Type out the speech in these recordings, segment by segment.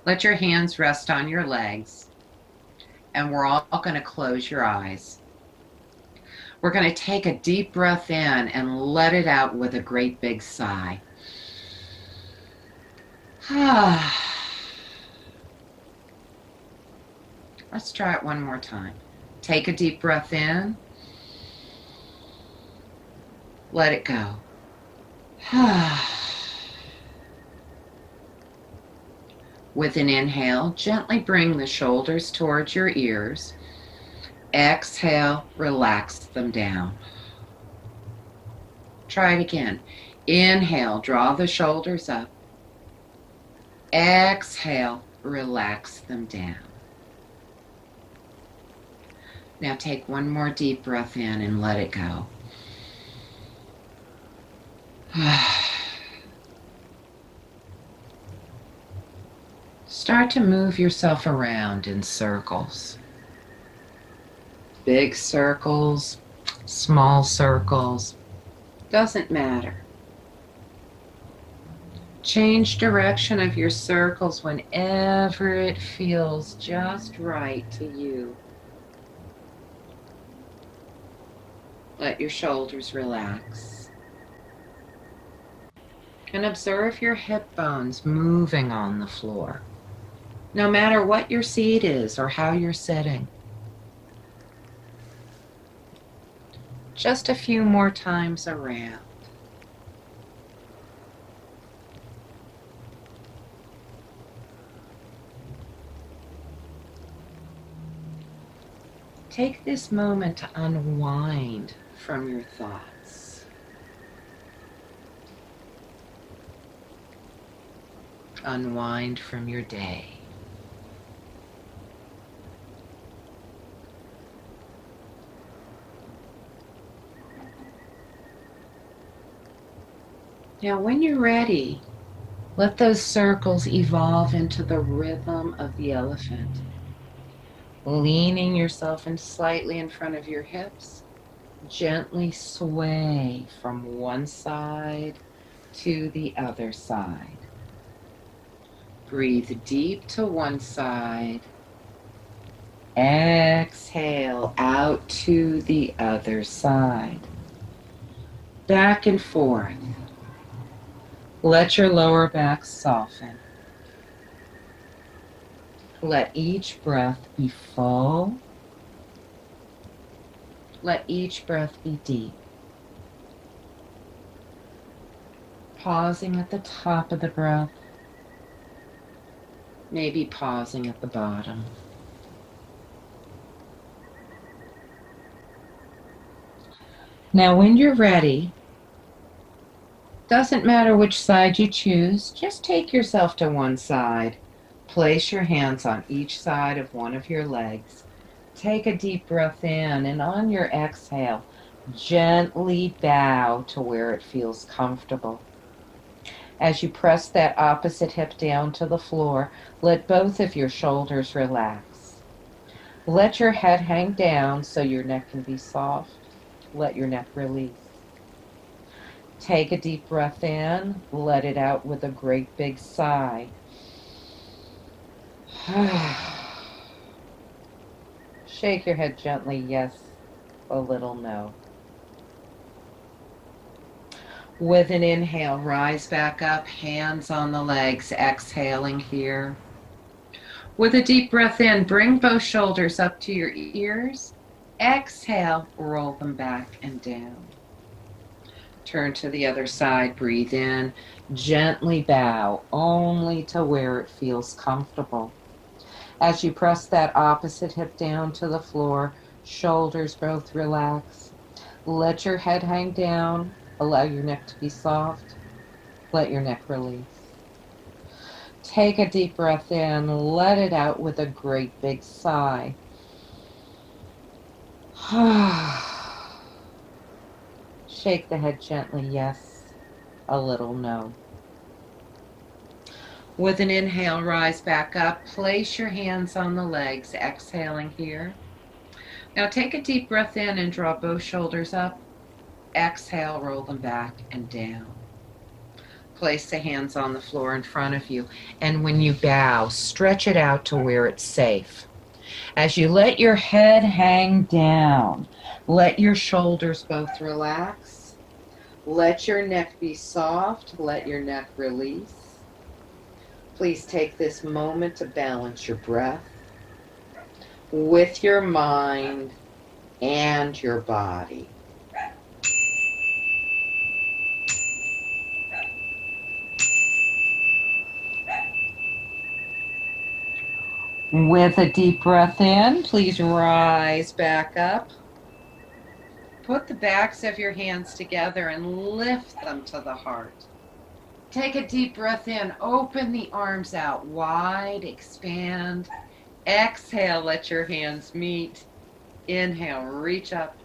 Let your hands rest on your legs, and we're all going to close your eyes. We're going to take a deep breath in and let it out with a great big sigh. Let's try it one more time. Take a deep breath in. Let it go. With an inhale, gently bring the shoulders towards your ears. Exhale, relax them down. Try it again. Inhale, draw the shoulders up. Exhale, relax them down. Now take one more deep breath in and let it go. Start to move yourself around in circles. Big circles, small circles, doesn't matter. Change direction of your circles whenever it feels just right to you. Let your shoulders relax. And observe your hip bones moving on the floor, no matter what your seat is or how you're sitting. Just a few more times around. Take this moment to unwind from your thoughts. Unwind from your day. Now, when you're ready, let those circles evolve into the rhythm of the elephant. Leaning yourself in slightly in front of your hips, gently sway from one side to the other side. Breathe deep to one side. Exhale out to the other side. Back and forth. Let your lower back soften. Let each breath be full. Let each breath be deep. Pausing at the top of the breath. Maybe pausing at the bottom. Now, when you're ready, doesn't matter which side you choose, just take yourself to one side. Place your hands on each side of one of your legs. Take a deep breath in, and on your exhale, gently bow to where it feels comfortable. As you press that opposite hip down to the floor, let both of your shoulders relax. Let your head hang down so your neck can be soft. Let your neck release. Take a deep breath in, let it out with a great big sigh. Shake your head gently, yes, a little no. With an inhale, rise back up, hands on the legs, exhaling here. With a deep breath in, bring both shoulders up to your ears. Exhale, roll them back and down. Turn to the other side, breathe in, gently bow only to where it feels comfortable. As you press that opposite hip down to the floor, shoulders both relax. Let your head hang down, allow your neck to be soft, let your neck release. Take a deep breath in, let it out with a great big sigh. Shake the head gently, yes, a little no. With an inhale, rise back up, place your hands on the legs, exhaling here. Now take a deep breath in and draw both shoulders up. Exhale, roll them back and down. Place the hands on the floor in front of you. And when you bow, stretch it out to where it's safe. As you let your head hang down, let your shoulders both relax. Let your neck be soft. Let your neck release. Please take this moment to balance your breath with your mind and your body. With a deep breath in, please rise back up. Put the backs of your hands together and lift them to the heart. Take a deep breath in. Open the arms out wide. Expand. Exhale, let your hands meet. Inhale, reach up.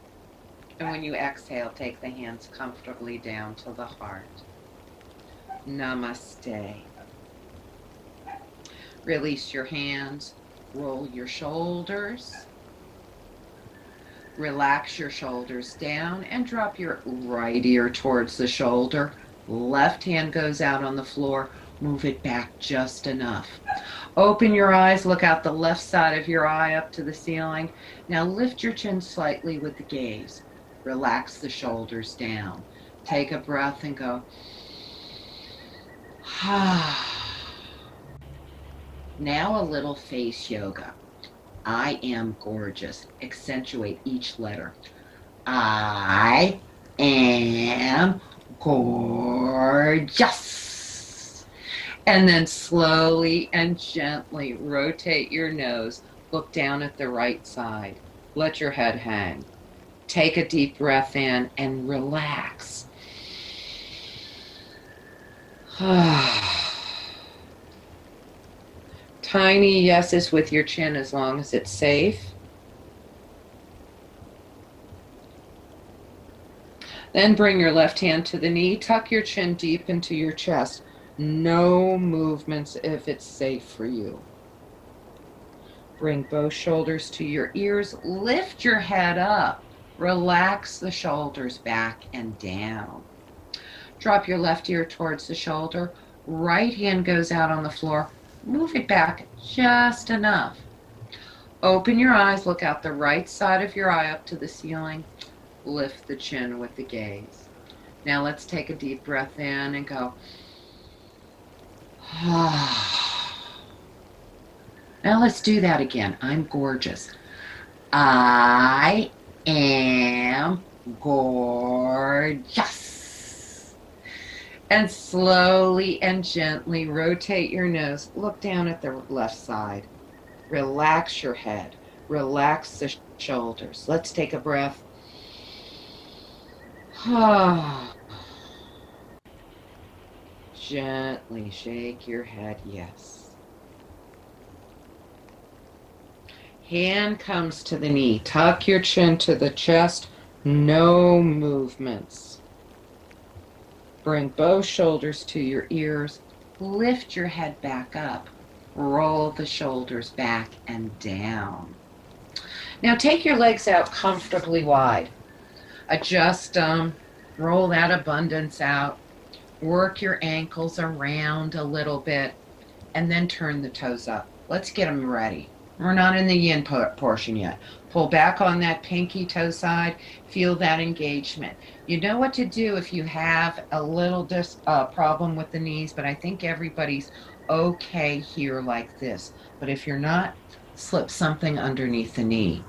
And when you exhale, take the hands comfortably down to the heart. Namaste. Release your hands. Roll your shoulders. Relax your shoulders down and drop your right ear towards the shoulder. Left hand goes out on the floor. Move it back just enough. Open your eyes. Look out the left side of your eye up to the ceiling. Now lift your chin slightly with the gaze. Relax the shoulders down. Take a breath and go. Now a little face yoga. I am gorgeous. Accentuate each letter. I am gorgeous. And then slowly and gently rotate your nose. Look down at the right side. Let your head hang. Take a deep breath in and relax. Tiny yeses with your chin as long as it's safe. Then bring your left hand to the knee. Tuck your chin deep into your chest. No movements if it's safe for you. Bring both shoulders to your ears. Lift your head up. Relax the shoulders back and down. Drop your left ear towards the shoulder. Right hand goes out on the floor. Move it back just enough. Open your eyes. Look out the right side of your eye up to the ceiling. Lift the chin with the gaze. Now let's take a deep breath in and go. Now let's do that again. I'm gorgeous. I am gorgeous. And slowly and gently rotate your nose. Look down at the left side. Relax your head. Relax the shoulders. Let's take a breath. Gently shake your head, yes. Hand comes to the knee. Tuck your chin to the chest. No movements. Bring both shoulders to your ears. Lift your head back up. Roll the shoulders back and down. Now take your legs out comfortably wide. Adjust them. Roll that abundance out. Work your ankles around a little bit. And then turn the toes up. Let's get them ready. We're not in the yin portion yet. Pull back on that pinky toe side. Feel that engagement. You know what to do if you have a little problem with the knees, but I think everybody's okay here like this. But if you're not, slip something underneath the knee.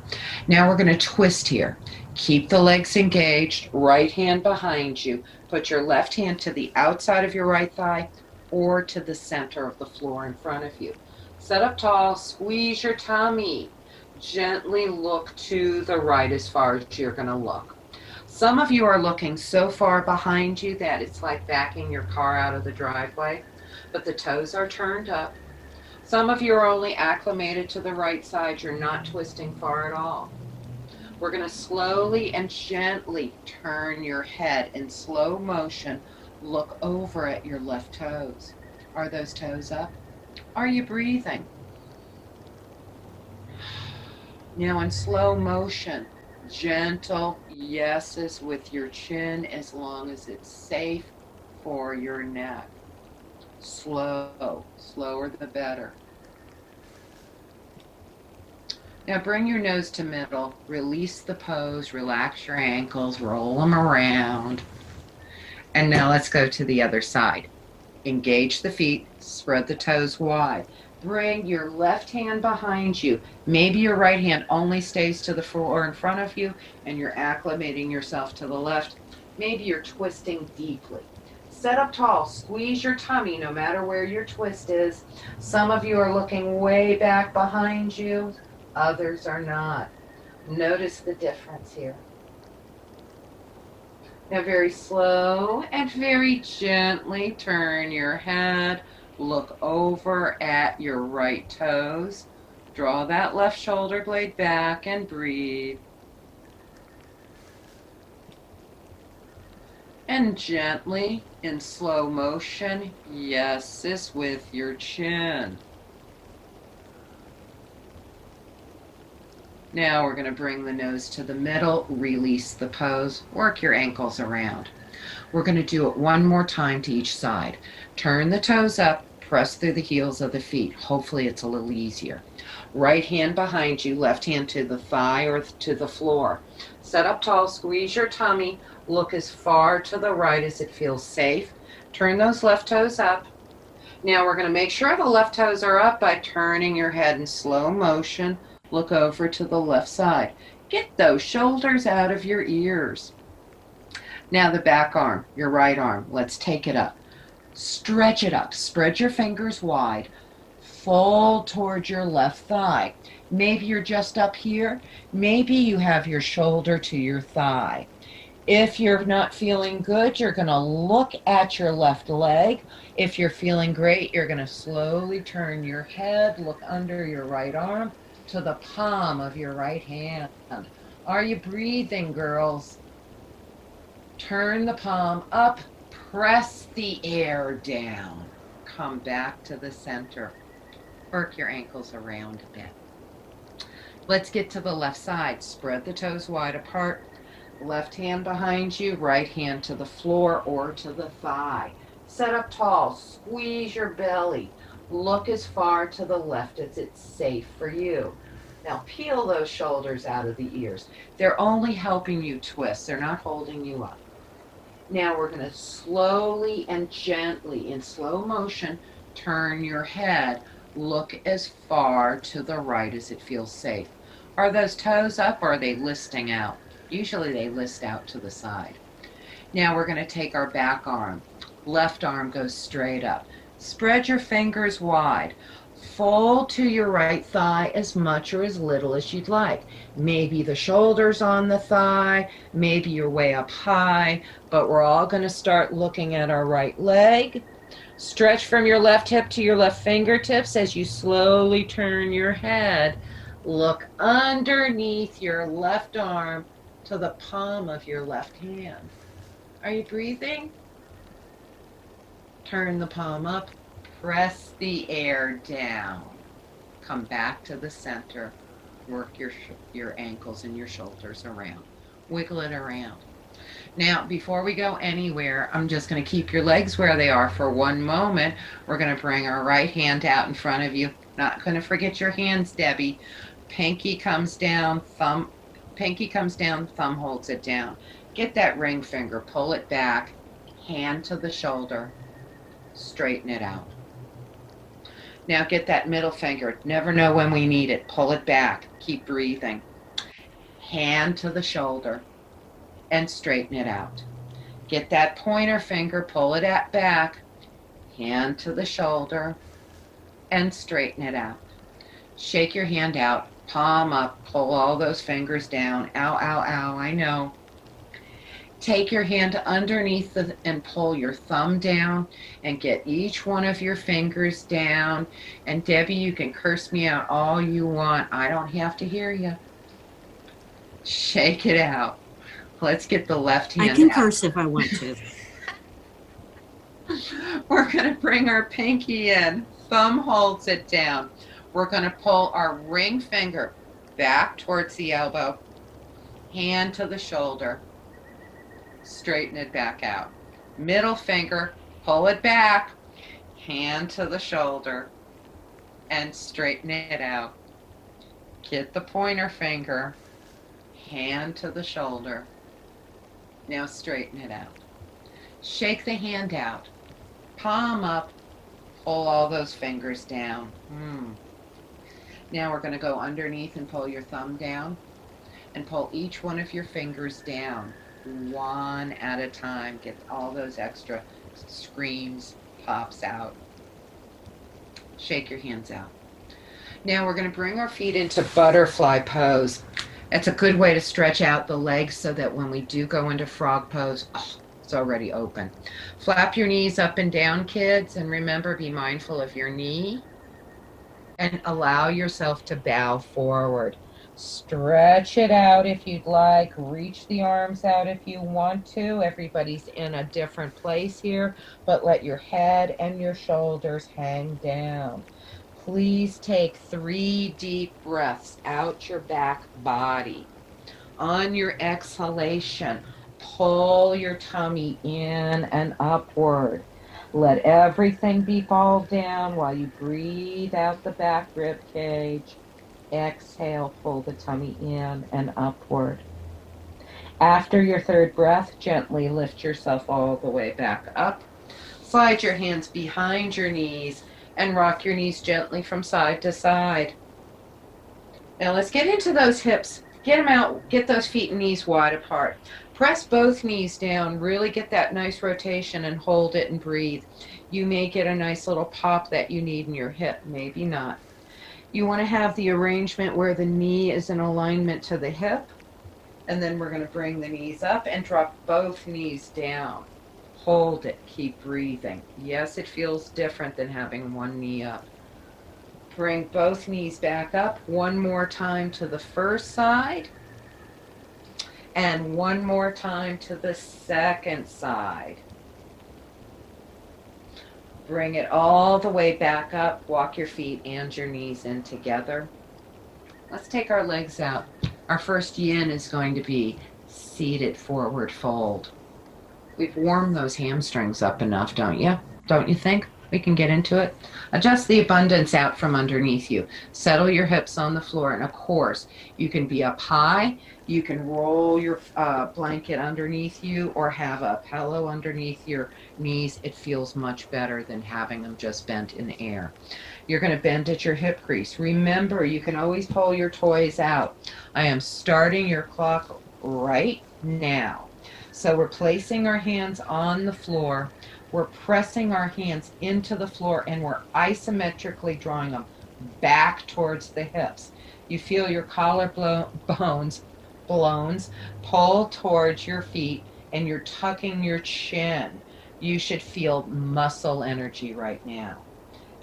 Now we're going to twist here. Keep the legs engaged. Right hand behind you. Put your left hand to the outside of your right thigh or to the center of the floor in front of you. Sit up tall. Squeeze your tummy. Gently look to the right as far as you're going to look. Some of you are looking so far behind you that it's like backing your car out of the driveway, but the toes are turned up. Some of you are only acclimated to the right side. You're not twisting far at all. We're going to slowly and gently turn your head in slow motion. Look over at your left toes. Are those toes up? Are you breathing? Now in slow motion, gentle yeses with your chin as long as it's safe for your neck. Slow. Slower the better. Now bring your nose to middle. Release the pose. Relax your ankles. Roll them around. And now let's go to the other side. Engage the feet. Spread the toes wide. Bring your left hand behind you. Maybe your right hand only stays to the floor in front of you and you're acclimating yourself to the left. Maybe you're twisting deeply. Set up tall. Squeeze your tummy no matter where your twist is. Some of you are looking way back behind you. Others are not. Notice the difference here. Now very slow and very gently turn your head. Look over at your right toes. Draw that left shoulder blade back and breathe. And gently, in slow motion, yes, this with your chin. Now we're going to bring the nose to the middle, release the pose, work your ankles around. We're going to do it one more time to each side. Turn the toes up, press through the heels of the feet. Hopefully it's a little easier. Right hand behind you, left hand to the thigh or to the floor. Set up tall, squeeze your tummy, look as far to the right as it feels safe. Turn those left toes up. Now we're going to make sure the left toes are up by turning your head in slow motion. Look over to the left side. Get those shoulders out of your ears. Now the back arm, your right arm, let's take it up. Stretch it up. Spread your fingers wide. Fold towards your left thigh. Maybe you're just up here. Maybe you have your shoulder to your thigh. If you're not feeling good, you're going to look at your left leg. If you're feeling great, you're going to slowly turn your head, look under your right arm to the palm of your right hand. Are you breathing, girls? Turn the palm up, press the air down. Come back to the center. Work your ankles around a bit. Let's get to the left side. Spread the toes wide apart. Left hand behind you, right hand to the floor or to the thigh. Set up tall, squeeze your belly. Look as far to the left as it's safe for you. Now peel those shoulders out of the ears. They're only helping you twist. They're not holding you up. Now we're going to slowly and gently, in slow motion, turn your head. Look as far to the right as it feels safe. Are those toes up or are they listing out? Usually they list out to the side. Now we're going to take our back arm. Left arm goes straight up. Spread your fingers wide. Fold to your right thigh as much or as little as you'd like. Maybe the shoulder's on the thigh, maybe you're way up high, but we're all going to start looking at our right leg. Stretch from your left hip to your left fingertips as you slowly turn your head. Look underneath your left arm to the palm of your left hand. Are you breathing? Turn the palm up. Press the air down. Come back to the center. Work your ankles and your shoulders around. Wiggle it around. Now, before we go anywhere, I'm just going to keep your legs where they are for one moment. We're going to bring our right hand out in front of you. Not going to forget your hands, Debbie. Pinky comes down, thumb holds it down. Get that ring finger, pull it back, hand to the shoulder, straighten it out. Now get that middle finger. Never know when we need it. Pull it back. Keep breathing. Hand to the shoulder and straighten it out. Get that pointer finger. Pull it back. Hand to the shoulder and straighten it out. Shake your hand out. Palm up. Pull all those fingers down. Ow, ow, ow. I know. Take your hand underneath and pull your thumb down and get each one of your fingers down. And Debbie, you can curse me out all you want. I don't have to hear you. Shake it out. Let's get the left hand out. I can curse if I want to. We're going to bring our pinky in. Thumb holds it down. We're going to pull our ring finger back towards the elbow. Hand to the shoulder. Straighten it back out. Middle finger, pull it back. hand to the shoulder, and straighten it out. Get the pointer finger, hand to the shoulder. Now straighten it out. Shake the hand out. Palm up. Pull all those fingers down. Now we're going to go underneath and pull your thumb down and pull each one of your fingers down one at a time. Get all those extra screams, pops out. Shake your hands out. Now we're going to bring our feet into butterfly pose. It's a good way to stretch out the legs so that when we do go into frog pose, it's already open. Flap your knees up and down, kids, and remember, be mindful of your knee and allow yourself to bow forward. Stretch it out if you'd like. Reach the arms out if you want to. Everybody's in a different place here, but let your head and your shoulders hang down. Please take 3 deep breaths out your back body. On your exhalation, pull your tummy in and upward. Let everything be ball down while you breathe out the back rib cage. Exhale, pull the tummy in and upward. After your 3rd breath, gently lift yourself all the way back up. Slide your hands behind your knees and rock your knees gently from side to side. Now let's get into those hips. Get them out. Get those feet and knees wide apart. Press both knees down. Really get that nice rotation and hold it and breathe. You may get a nice little pop that you need in your hip. Maybe not. You want to have the arrangement where the knee is in alignment to the hip. And then we're going to bring the knees up and drop both knees down. Hold it. Keep breathing. Yes, it feels different than having one knee up. Bring both knees back up one more time to the first side. And one more time to the second side. Bring it all the way back up. Walk your feet and your knees in together. Let's take our legs out. Our first yin is going to be seated forward fold. We've warmed those hamstrings up enough, don't you? Don't you think? We can get into it. Adjust the abundance out from underneath you. Settle your hips on the floor. And of course, you can be up high. You can roll your blanket underneath you or have a pillow underneath your knees. It feels much better than having them just bent in the air. You're going to bend at your hip crease. Remember, you can always pull your toys out. I am starting your clock right now. So we're placing our hands on the floor. We're pressing our hands into the floor and we're isometrically drawing them back towards the hips. You feel your bones pull towards your feet and you're tucking your chin. You should feel muscle energy right now.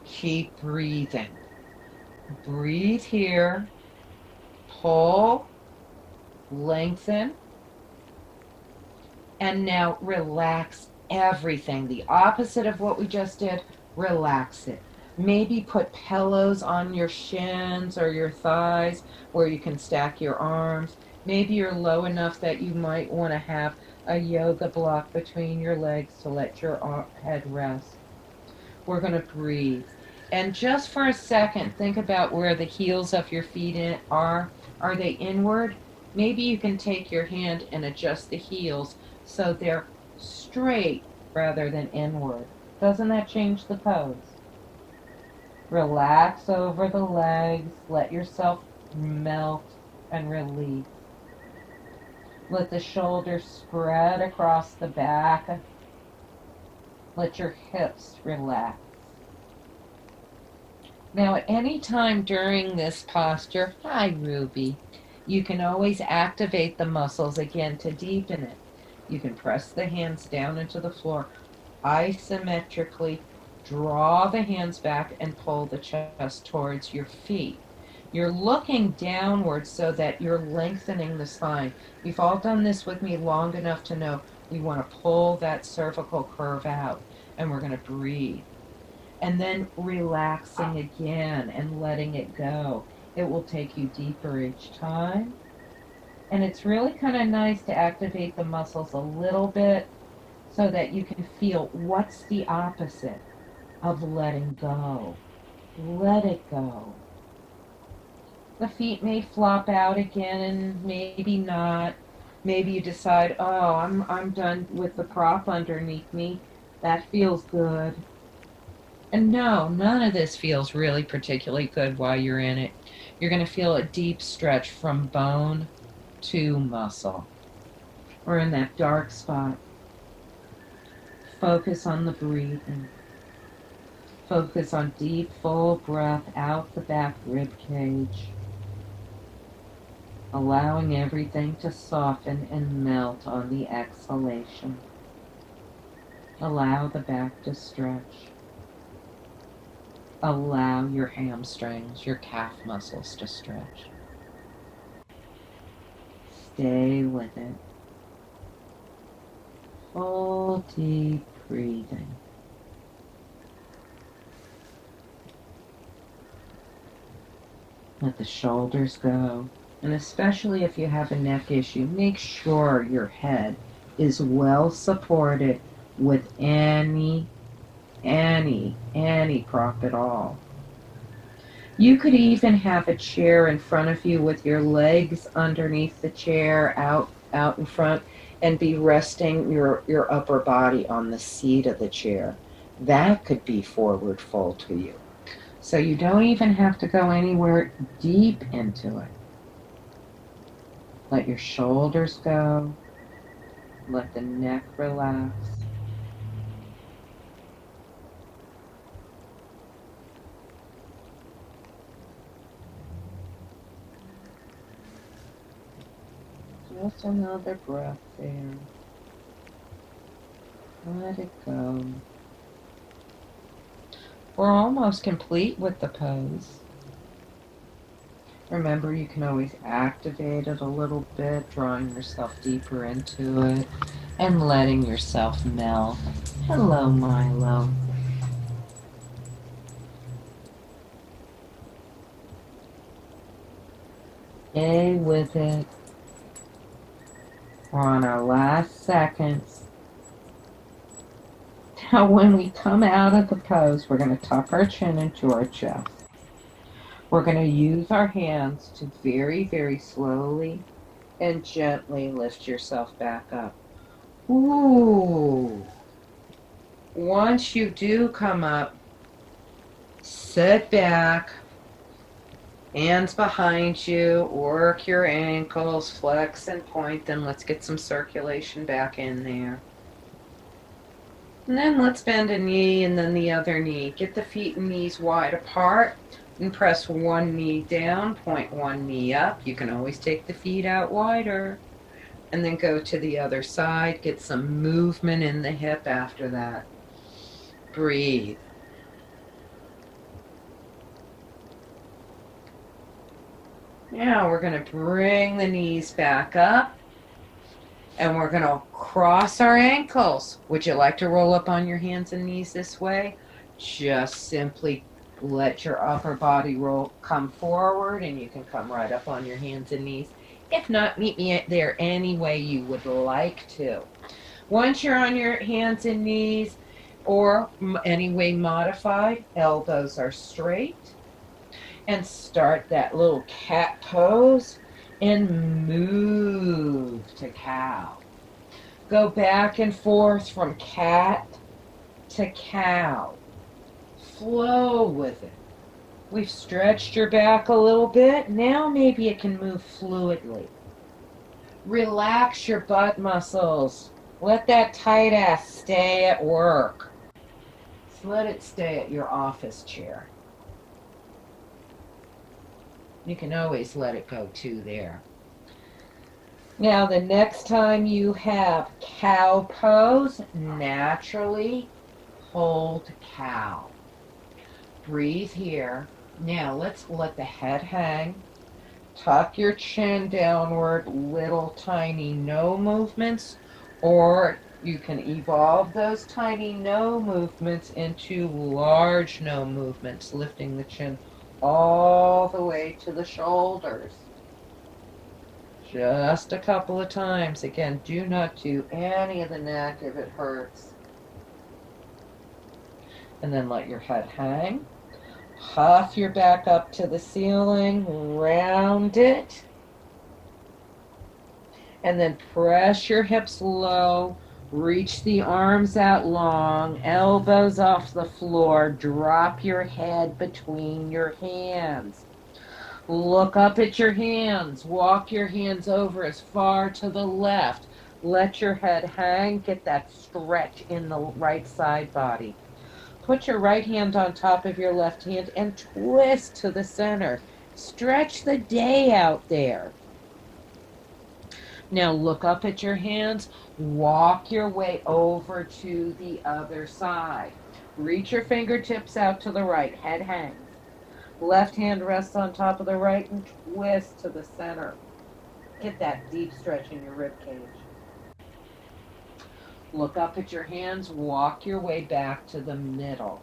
Keep breathing. Breathe here. Pull. Lengthen. And now relax everything. The opposite of what we just did, relax it. Maybe put pillows on your shins or your thighs where you can stack your arms. Maybe you're low enough that you might want to have a yoga block between your legs to let your head rest. We're going to breathe. And just for a second, think about where the heels of your feet are. Are they inward? Maybe you can take your hand and adjust the heels so they're straight rather than inward. Doesn't that change the pose? Relax over the legs. Let yourself melt and release. Let the shoulders spread across the back. Let your hips relax. Now, at any time during this posture, hi Ruby, you can always activate the muscles again to deepen it. You can press the hands down into the floor, isometrically draw the hands back and pull the chest towards your feet. You're looking downwards so that you're lengthening the spine. You've all done this with me long enough to know we want to pull that cervical curve out, and we're going to breathe. And then relaxing again and letting it go. It will take you deeper each time. And it's really kind of nice to activate the muscles a little bit so that you can feel what's the opposite. of letting go. Let it go. The feet may flop out again and maybe not. Maybe you decide, oh, I'm done with the prop underneath me. That feels good. And no, none of this feels really particularly good while you're in it. You're going to feel a deep stretch from bone to muscle. We're in that dark spot. Focus on the breathing. Focus on deep, full breath out the back rib cage. Allowing everything to soften and melt on the exhalation. Allow the back to stretch. Allow your hamstrings, your calf muscles to stretch. Stay with it. Full deep breathing. Let the shoulders go. And especially if you have a neck issue, make sure your head is well supported with any prop at all. You could even have a chair in front of you with your legs underneath the chair out in front and be resting your upper body on the seat of the chair. That could be forward fold to you. So you don't even have to go anywhere deep into it. Let your shoulders go. Let the neck relax. Just another breath there. Let it go. We're almost complete with the pose. Remember, you can always activate it a little bit, drawing yourself deeper into it and letting yourself melt. Hello, Milo. Stay with it. We're on our last seconds. Now, when we come out of the pose, we're going to tuck our chin into our chest. We're going to use our hands to very, very slowly and gently lift yourself back up. Ooh. Once you do come up, sit back, hands behind you, work your ankles, flex and point them. Let's get some circulation back in there. And then let's bend a knee and then the other knee. Get the feet and knees wide apart and press one knee down, point one knee up. You can always take the feet out wider. And then go to the other side. Get some movement in the hip after that. Breathe. Now we're going to bring the knees back up and we're going to cross our ankles. Would you like to roll up on your hands and knees this way? Just simply let your upper body come forward and you can come right up on your hands and knees. If not, meet me there any way you would like to. Once you're on your hands and knees or any way modified, elbows are straight. And start that little cat pose and move to cow. Go back and forth from cat to cow. Flow with it. We've stretched your back a little bit. Now maybe it can move fluidly. Relax your butt muscles. Let that tight ass stay at work. Just let it stay at your office chair. You can always let it go too there. Now the next time you have cow pose, naturally hold cow. Breathe here. Now let's let the head hang. Tuck your chin downward, little tiny no movements, or you can evolve those tiny no movements into large no movements, lifting the chin all the way to the shoulders. Just a couple of times. Again, do not do any of the neck if it hurts. And then let your head hang. Puff your back up to the ceiling, round it. And then press your hips low. Reach the arms out long, elbows off the floor. Drop your head between your hands. Look up at your hands. Walk your hands over as far to the left. Let your head hang. Get that stretch in the right side body. Put your right hand on top of your left hand and twist to the center. Stretch the day out there. Now look up at your hands. Walk your way over to the other side. Reach your fingertips out to the right. Head hangs. Left hand rests on top of the right and twist to the center. Get that deep stretch in your rib cage. Look up at your hands. Walk your way back to the middle.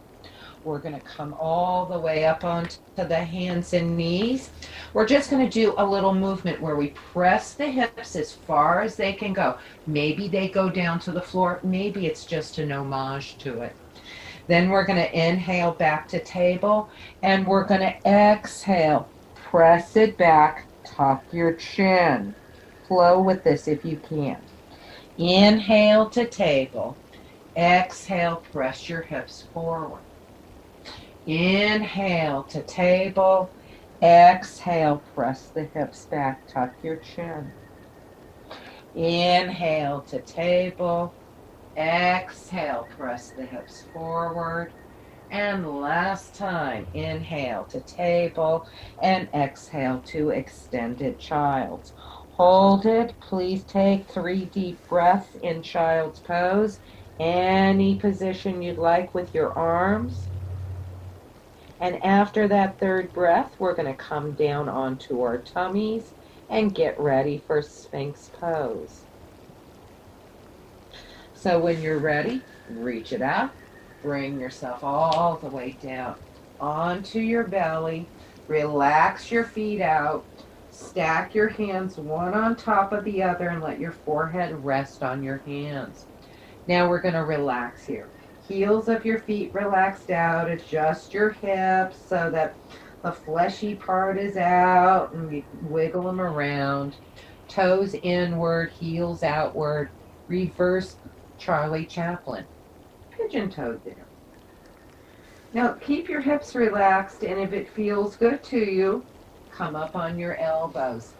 We're going to come all the way up onto the hands and knees. We're just going to do a little movement where we press the hips as far as they can go. Maybe they go down to the floor. Maybe it's just an homage to it. Then we're going to inhale back to table, and we're going to exhale. Press it back, tuck your chin. Flow with this if you can. Inhale to table. Exhale, press your hips forward. Inhale to table. Exhale, press the hips back, tuck your chin. Inhale to table. Exhale, press the hips forward. And last time, inhale to table and exhale to extended child's. Hold it. Please take 3 deep breaths in child's pose. Any position you'd like with your arms. And after that 3rd breath, we're going to come down onto our tummies and get ready for Sphinx Pose. So when you're ready, reach it out. Bring yourself all the way down onto your belly. Relax your feet out. Stack your hands one on top of the other and let your forehead rest on your hands. Now we're going to relax here. Heels of your feet relaxed out. Adjust your hips so that the fleshy part is out, and we wiggle them around. Toes inward, heels outward. Reverse Charlie Chaplin. Pigeon-toed there. Now keep your hips relaxed, and if it feels good to you, come up on your elbows.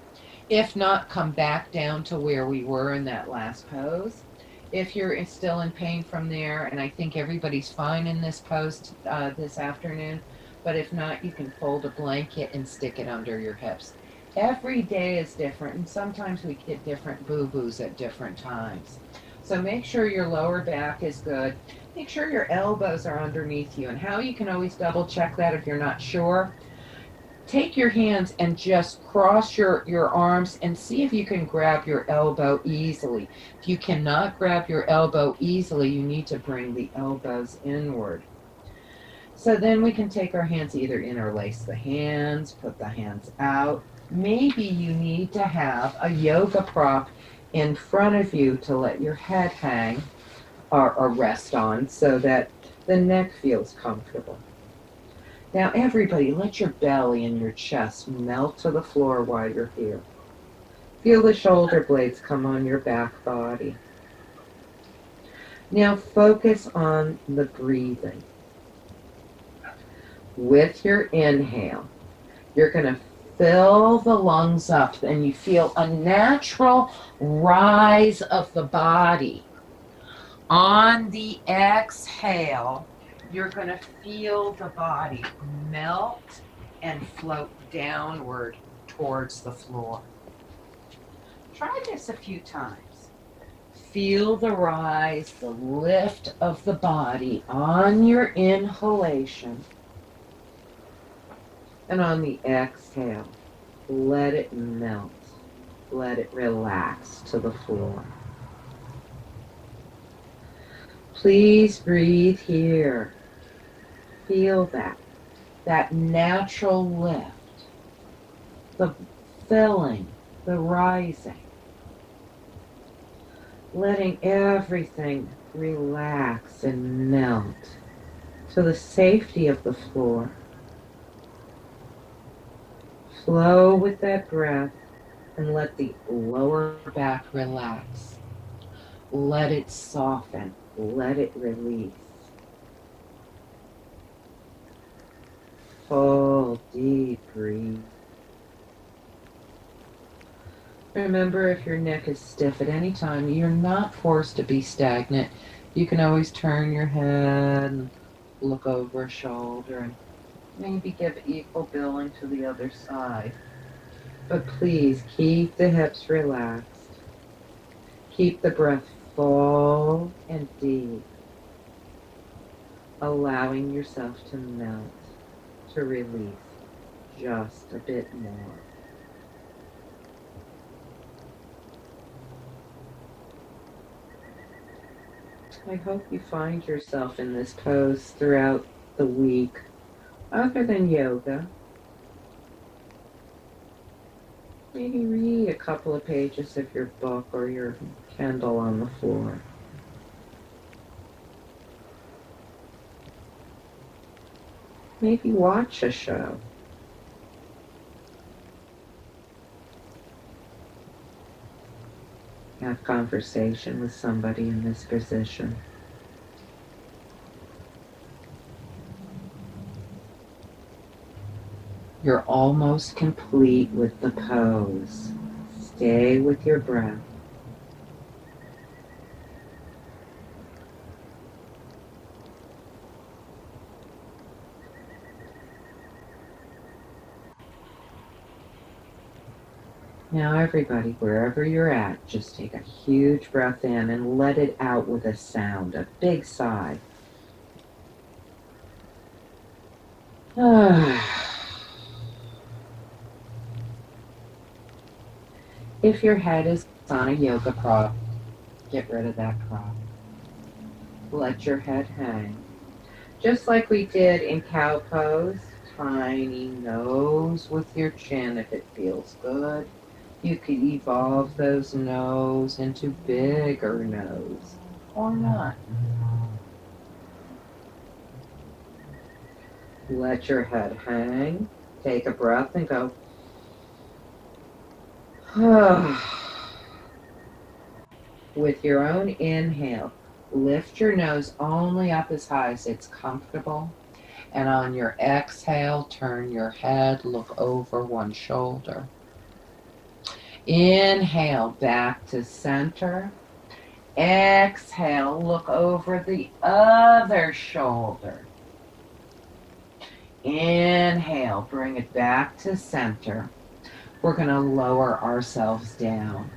If not, come back down to where we were in that last pose. If you're still in pain from there, and I think everybody's fine in this pose this afternoon, but if not, you can fold a blanket and stick it under your hips. Every day is different, and sometimes we get different boo-boos at different times. So make sure your lower back is good. Make sure your elbows are underneath you, and how you can always double check that if you're not sure. Take your hands and just cross your arms and see if you can grab your elbow easily. If you cannot grab your elbow easily, you need to bring the elbows inward. So then we can take our hands, either interlace the hands, put the hands out. Maybe you need to have a yoga prop in front of you to let your head hang or rest on so that the neck feels comfortable. Now everybody, let your belly and your chest melt to the floor while you're here. Feel the shoulder blades come on your back body. Now focus on the breathing. With your inhale, you're going to fill the lungs up, and you feel a natural rise of the body. On the exhale, you're going to feel the body melt and float downward towards the floor. Try this a few times. Feel the rise, the lift of the body on your inhalation. And on the exhale, let it melt. Let it relax to the floor. Please breathe here. Feel that natural lift, the filling, the rising. Letting everything relax and melt. to the safety of the floor. Flow with that breath and let the lower back relax. Let it soften. Let it release. Full deep breathe. Remember, if your neck is stiff at any time, you're not forced to be stagnant. You can always turn your head and look over a shoulder and maybe give equal billing to the other side. But please keep the hips relaxed. Keep the breath full and deep, allowing yourself to melt, to release just a bit more. I hope you find yourself in this pose throughout the week, other than yoga. Maybe read a couple of pages of your book or your Kindle on the floor. Maybe watch a show. Have conversation with somebody in this position. You're almost complete with the pose. Stay with your breath. Now everybody, wherever you're at, just take a huge breath in and let it out with a sound, a big sigh. If your head is on a yoga prop, get rid of that prop. Let your head hang. Just like we did in cow pose, tiny nose with your chin if it feels good. You could evolve those nose into bigger nose, or not. Let your head hang. Take a breath and go. With your own inhale, lift your nose only up as high as it's comfortable. And on your exhale, turn your head, look over one shoulder. Inhale, back to center. Exhale, look over the other shoulder. Inhale, bring it back to center. We're going to lower ourselves down.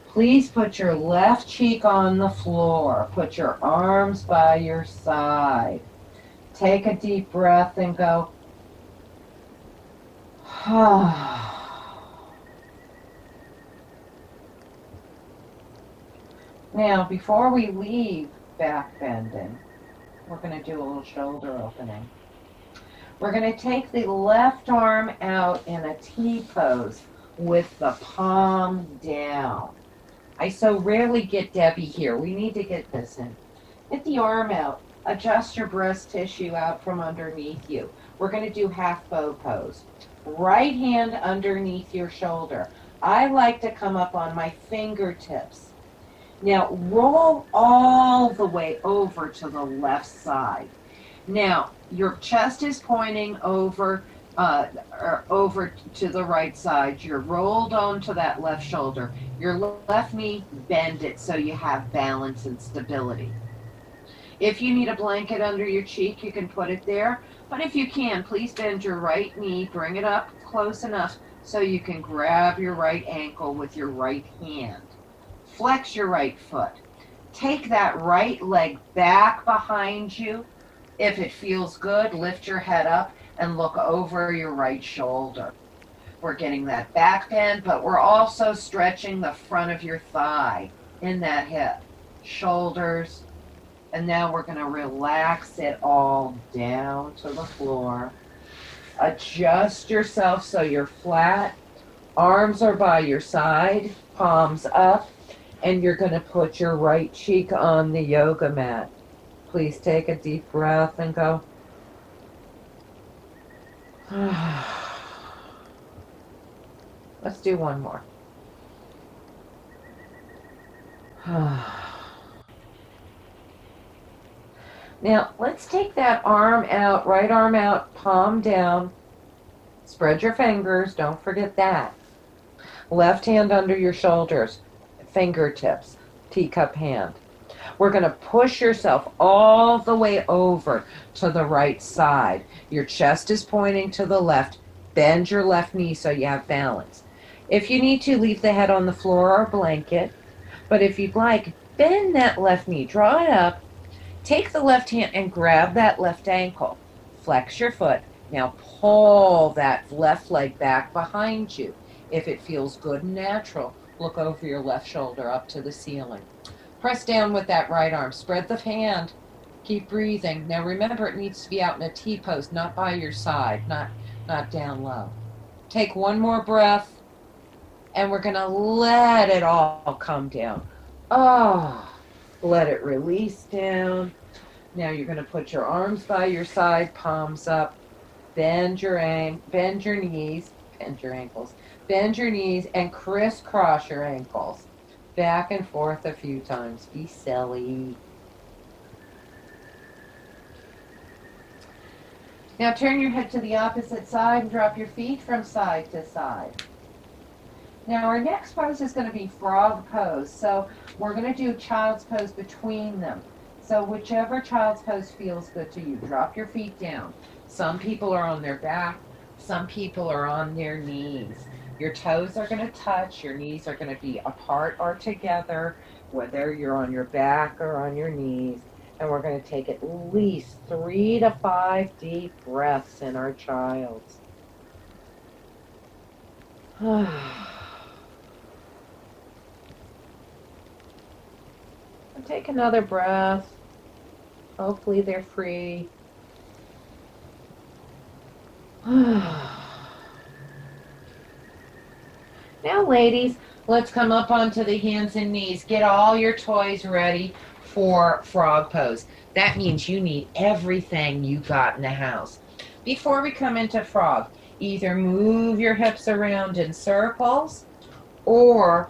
Please put your left cheek on the floor. Put your arms by your side. Take a deep breath and go. Now, before we leave back bending, we're going to do a little shoulder opening. We're going to take the left arm out in a T pose with the palm down. I so rarely get Debbie here. We need to get this in. Get the arm out. Adjust your breast tissue out from underneath you. We're going to do half bow pose. Right hand underneath your shoulder. I like to come up on my fingertips. Now roll all the way over to the left side. Now your chest is pointing over to the right side. You're rolled onto that left shoulder. Your left knee, bend it so you have balance and stability. If you need a blanket under your cheek, you can put it there. But if you can, please bend your right knee, bring it up close enough so you can grab your right ankle with your right hand. Flex your right foot. Take that right leg back behind you. If it feels good, lift your head up and look over your right shoulder. We're getting that back bend, but we're also stretching the front of your thigh in that hip. Shoulders. And now we're going to relax it all down to the floor. Adjust yourself so you're flat. Arms are by your side, palms up. And you're going to put your right cheek on the yoga mat. Please take a deep breath and go. Let's do one more. Now, let's take that arm out, right arm out, palm down. Spread your fingers, don't forget that. Left hand under your shoulders, fingertips, teacup hand. We're going to push yourself all the way over to the right side. Your chest is pointing to the left. Bend your left knee so you have balance. If you need to, leave the head on the floor or blanket. But if you'd like, bend that left knee, draw it up. Take the left hand and grab that left ankle. Flex your foot. Now pull that left leg back behind you. If it feels good and natural, look over your left shoulder up to the ceiling. Press down with that right arm. Spread the hand. Keep breathing. Now remember, it needs to be out in a T pose, not by your side, not down low. Take one more breath, and we're going to let it all come down. Oh, let it release down. Now you're going to put your arms by your side, palms up. Bend your knees, bend your ankles. Bend your knees and crisscross your ankles. Back and forth a few times. Be silly. Now turn your head to the opposite side and drop your feet from side to side. Now our next pose is going to be frog pose. So we're going to do child's pose between them. So whichever child's pose feels good to you. Drop your feet down. Some people are on their back. Some people are on their knees. Your toes are going to touch. Your knees are going to be apart or together, whether you're on your back or on your knees. And we're going to take at least 3 to 5 deep breaths in our child's. And take another breath. Hopefully they're free. Now, ladies, let's come up onto the hands and knees. Get all your toys ready for frog pose. That means you need everything you got in the house. Before we come into frog, either move your hips around in circles or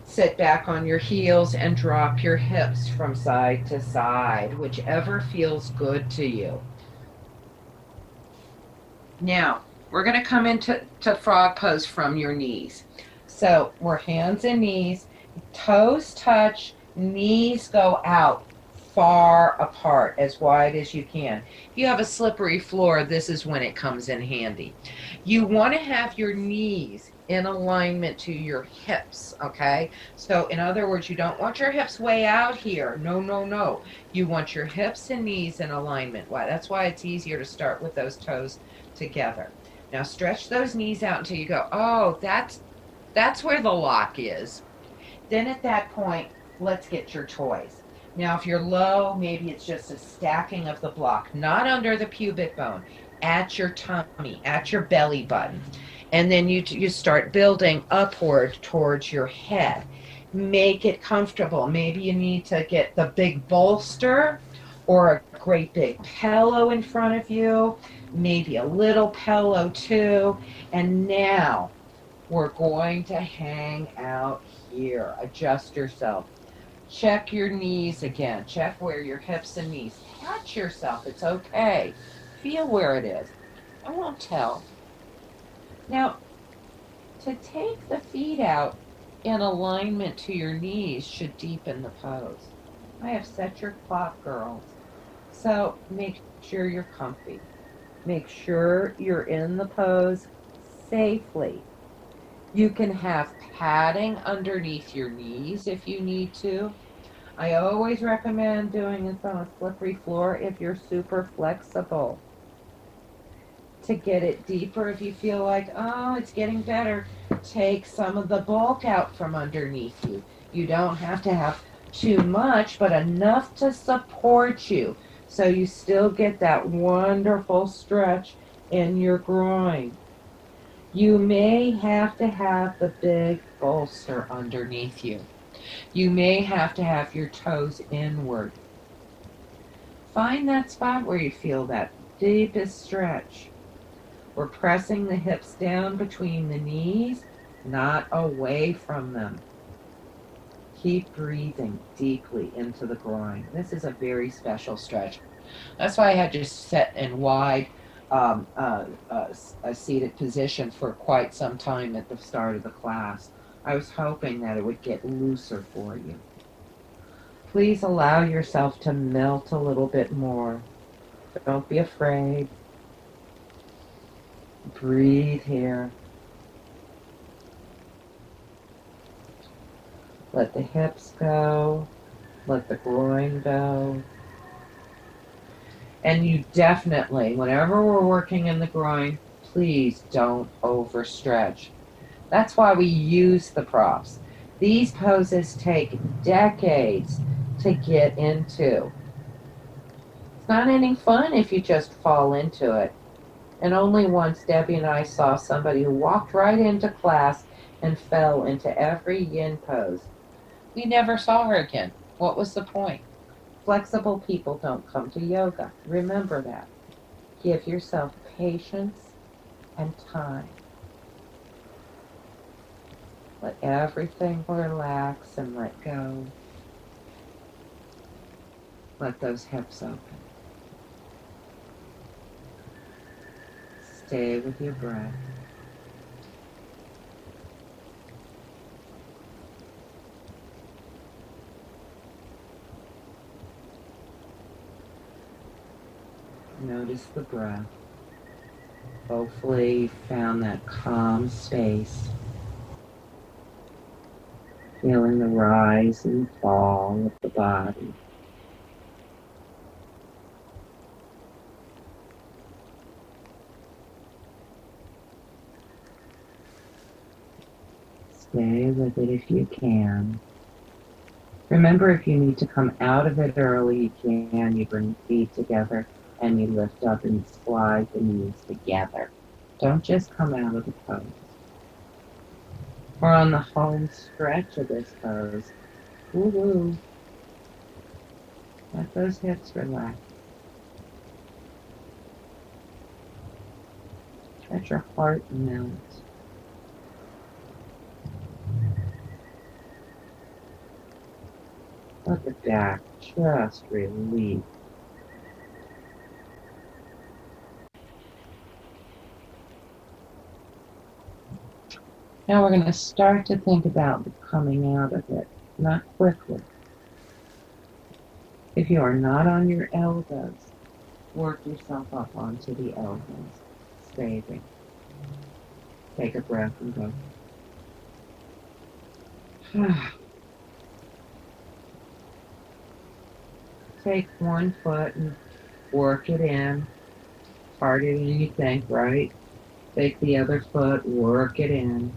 sit back on your heels and drop your hips from side to side, whichever feels good to you. Now, we're going to come into frog pose from your knees. So we're hands and knees, toes touch, knees go out far apart, as wide as you can. If you have a slippery floor, this is when it comes in handy. You want to have your knees in alignment to your hips, okay? So in other words, you don't want your hips way out here. No, no, no. You want your hips and knees in alignment. Why? That's why it's easier to start with those toes together. Now stretch those knees out until you go, oh, that's where the lock is. Then at that point, let's get your toys. Now, if you're low, maybe it's just a stacking of the block, not under the pubic bone, at your tummy, at your belly button. And then you start building upward towards your head. Make it comfortable. Maybe you need to get the big bolster or a great big pillow in front of you, maybe a little pillow too. And now we're going to hang out here. Adjust yourself. Check your knees again. Check where your hips and knees. Touch yourself. It's okay. Feel where it is. I won't tell. Now, to take the feet out in alignment to your knees should deepen the pose. I have set your clock, girls. So make sure you're comfy. Make sure you're in the pose safely. You can have padding underneath your knees if you need to. I always recommend doing this on a slippery floor if you're super flexible. To get it deeper, if you feel like, oh, it's getting better, take some of the bulk out from underneath you. You don't have to have too much, but enough to support you, so you still get that wonderful stretch in your groin. You may have to have the big bolster underneath you. You may have to have your toes inward. find that spot where you feel that deepest stretch. We're pressing the hips down between the knees, not away from them. Keep breathing deeply into the groin. This is a very special stretch. That's why I had to sit in wide a seated position for quite some time at the start of the class. I was hoping that it would get looser for you. Please allow yourself to melt a little bit more. Don't be afraid. Breathe here. Let the hips go. Let the groin go. And you definitely, whenever we're working in the groin, please don't overstretch. That's why we use the props. These poses take decades to get into. It's not any fun if you just fall into it. And only once Debbie and I saw somebody who walked right into class and fell into every yin pose. We never saw her again. What was the point? Flexible people don't come to yoga. Remember that. Give yourself patience and time. Let everything relax and let go. Let those hips open. Stay with your breath. Notice the breath. Hopefully you found that calm space. Feeling the rise and fall of the body. Stay with it if you can. Remember, if you need to come out of it early, you can. You bring feet together and you lift up and slide the knees together. Don't just come out of the pose. We're on the home stretch of this pose. Woo-hoo. Let those hips relax. Let your heart melt. Let the back just release. Now we're going to start to think about coming out of it, not quickly. If you are not on your elbows, work yourself up onto the elbows. Stay there. Take a breath and go. Take one foot and work it in. Harder than you think, right? Take the other foot, work it in.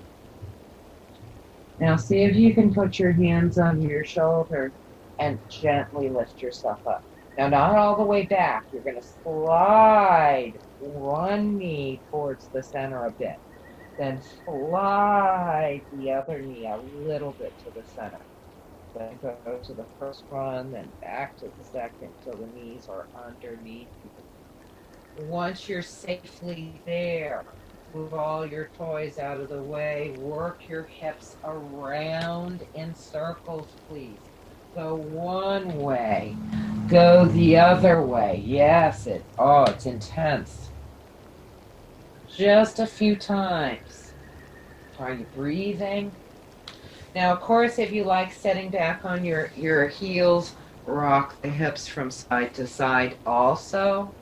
Now see if you can put your hands on your shoulder and gently lift yourself up. Now not all the way back. You're going to slide one knee towards the center a bit. Then slide the other knee a little bit to the center. Then go to the first one, then back to the second till the knees are underneath you. Once you're safely there, move all your toys out of the way. Work your hips around in circles, please. Go one way. Go the other way. Yes, it's intense. Just a few times. Are you breathing? Now, of course, if you like sitting back on your heels, rock the hips from side to side also.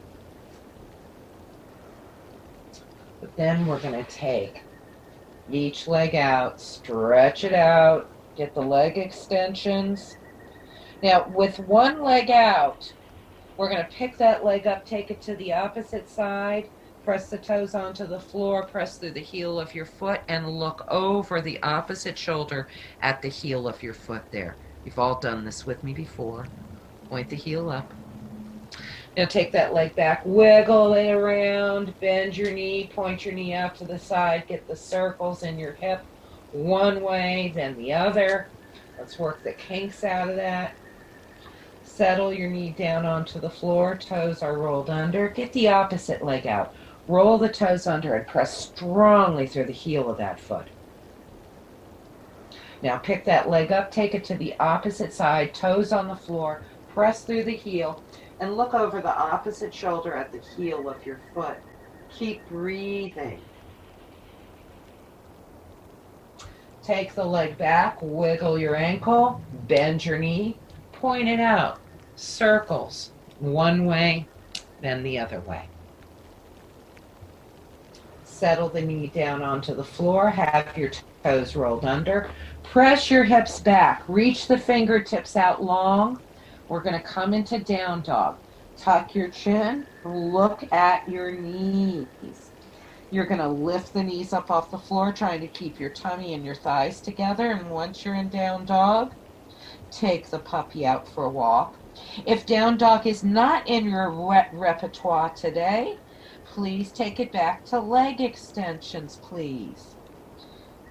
But then we're going to take each leg out, stretch it out, get the leg extensions. Now, with one leg out, we're going to pick that leg up, take it to the opposite side, press the toes onto the floor, press through the heel of your foot, and look over the opposite shoulder at the heel of your foot there. You've all done this with me before. Point the heel up. Now take that leg back, wiggle it around, bend your knee, point your knee out to the side, get the circles in your hip one way, then the other. Let's work the kinks out of that. Settle your knee down onto the floor. Toes are rolled under. Get the opposite leg out. Roll the toes under and press strongly through the heel of that foot. Now pick that leg up, take it to the opposite side, toes on the floor, press through the heel, and look over the opposite shoulder at the heel of your foot. Keep breathing. Take the leg back, wiggle your ankle, bend your knee, point it out. Circles, one way, then the other way. Settle the knee down onto the floor, have your toes rolled under. Press your hips back, reach the fingertips out long. We're going to come into down dog. Tuck your chin, look at your knees. You're going to lift the knees up off the floor, trying to keep your tummy and your thighs together. And once you're in down dog, take the puppy out for a walk. If down dog is not in your repertoire today, please take it back to leg extensions, please.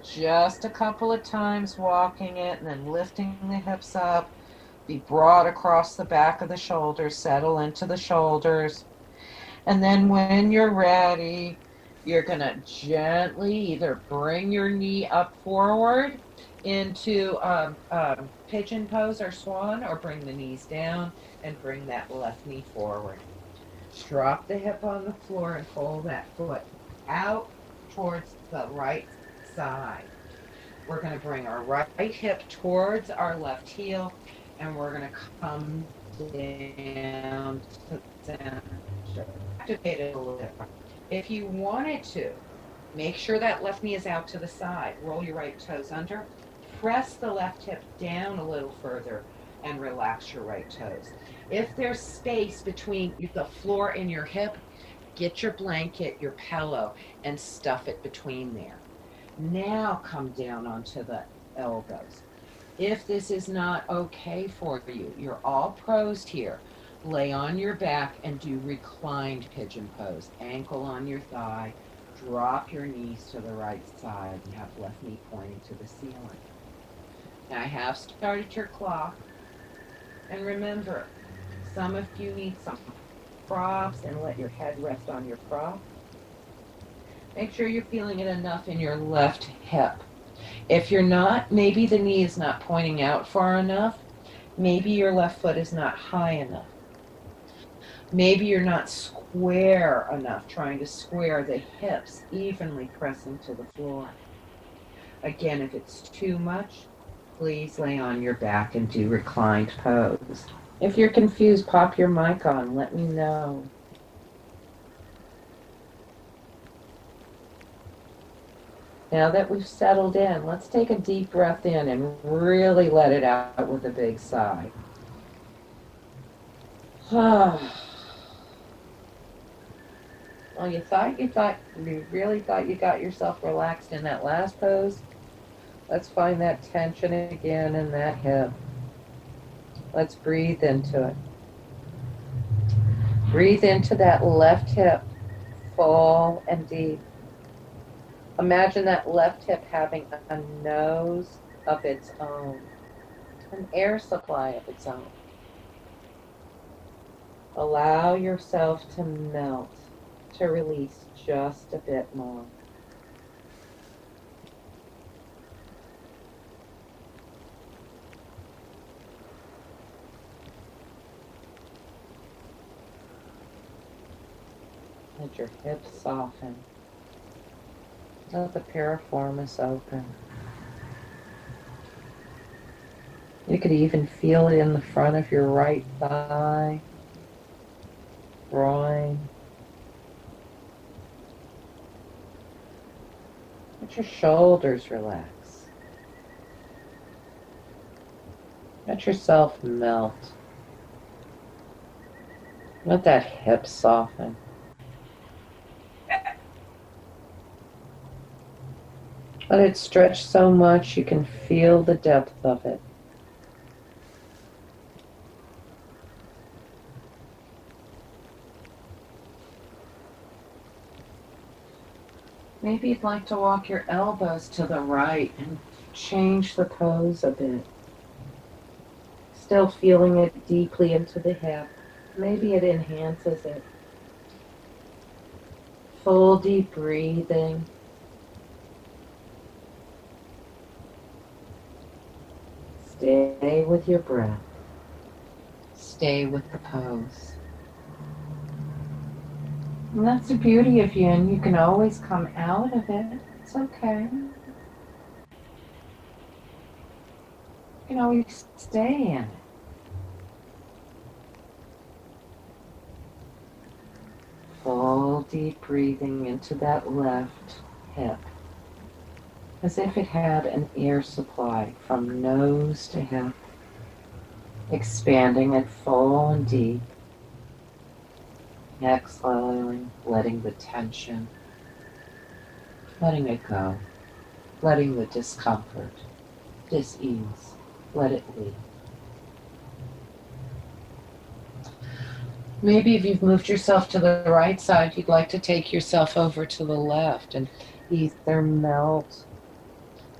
Just a couple of times walking it and then lifting the hips up. Be broad across the back of the shoulders. Settle into the shoulders. And then when you're ready, you're going to gently either bring your knee up forward into pigeon pose or swan, or bring the knees down and bring that left knee forward. Drop the hip on the floor and pull that foot out towards the right side. We're going to bring our right hip towards our left heel, and we're going to come down to the center. Activate it a little bit. If you wanted to, make sure that left knee is out to the side. Roll your right toes under. Press the left hip down a little further and relax your right toes. If there's space between the floor and your hip, get your blanket, your pillow, and stuff it between there. Now come down onto the elbows. If this is not okay for you, you're all pros here. Lay on your back and do reclined pigeon pose. Ankle on your thigh. Drop your knees to the right side and have left knee pointing to the ceiling. Now I have started your clock. And remember, some of you need some props, and let your head rest on your prop. Make sure you're feeling it enough in your left hip. If you're not, maybe the knee is not pointing out far enough. Maybe your left foot is not high enough. Maybe you're not square enough, trying to square the hips evenly pressing to the floor. Again, if it's too much, please lay on your back and do reclined pose. If you're confused, pop your mic on. Let me know. Now that we've settled in, let's take a deep breath in and really let it out with a big sigh. Well, you really thought you got yourself relaxed in that last pose? Let's find that tension again in that hip. Let's breathe into it. Breathe into that left hip, full and deep. Imagine that left hip having a nose of its own, an air supply of its own. Allow yourself to melt, to release just a bit more. Let your hips soften. Let the piriformis open. You could even feel it in the front of your right thigh, groin. Let your shoulders relax. Let yourself melt. Let that hip soften. Let it stretch so much you can feel the depth of it. Maybe you'd like to walk your elbows to the right and change the pose a bit. Still feeling it deeply into the hip. Maybe it enhances it. Full deep breathing. Stay with your breath. Stay with the pose. And that's the beauty of yin. You can always come out of it. It's okay. You can always stay in it. Full deep breathing into that left hip, as if it had an air supply from nose to hip, expanding it full and deep. Exhaling, letting the tension, letting it go, letting the discomfort, dis-ease, let it leave. Maybe if you've moved yourself to the right side, you'd like to take yourself over to the left and either melt.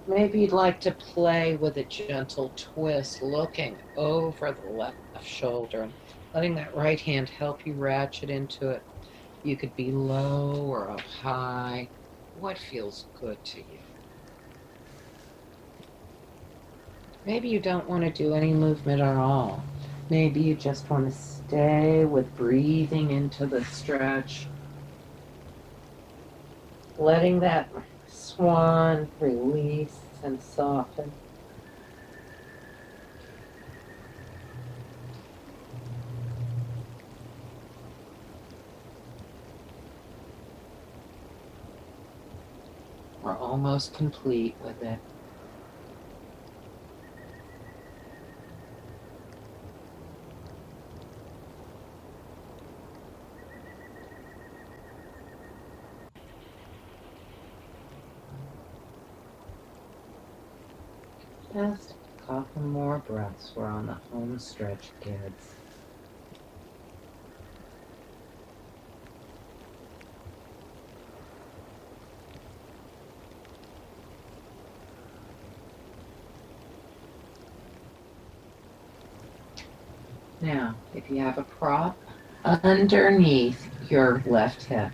Maybe you'd like to play with a gentle twist, looking over the left shoulder and letting that right hand help you ratchet into it. You could be low or up high. What feels good to you? Maybe you don't want to do any movement at all. Maybe you just want to stay with breathing into the stretch, letting that swan release and soften. We're almost complete with it. Just a couple more breaths. We're on the home stretch, kids. Now, if you have a prop underneath your left hip,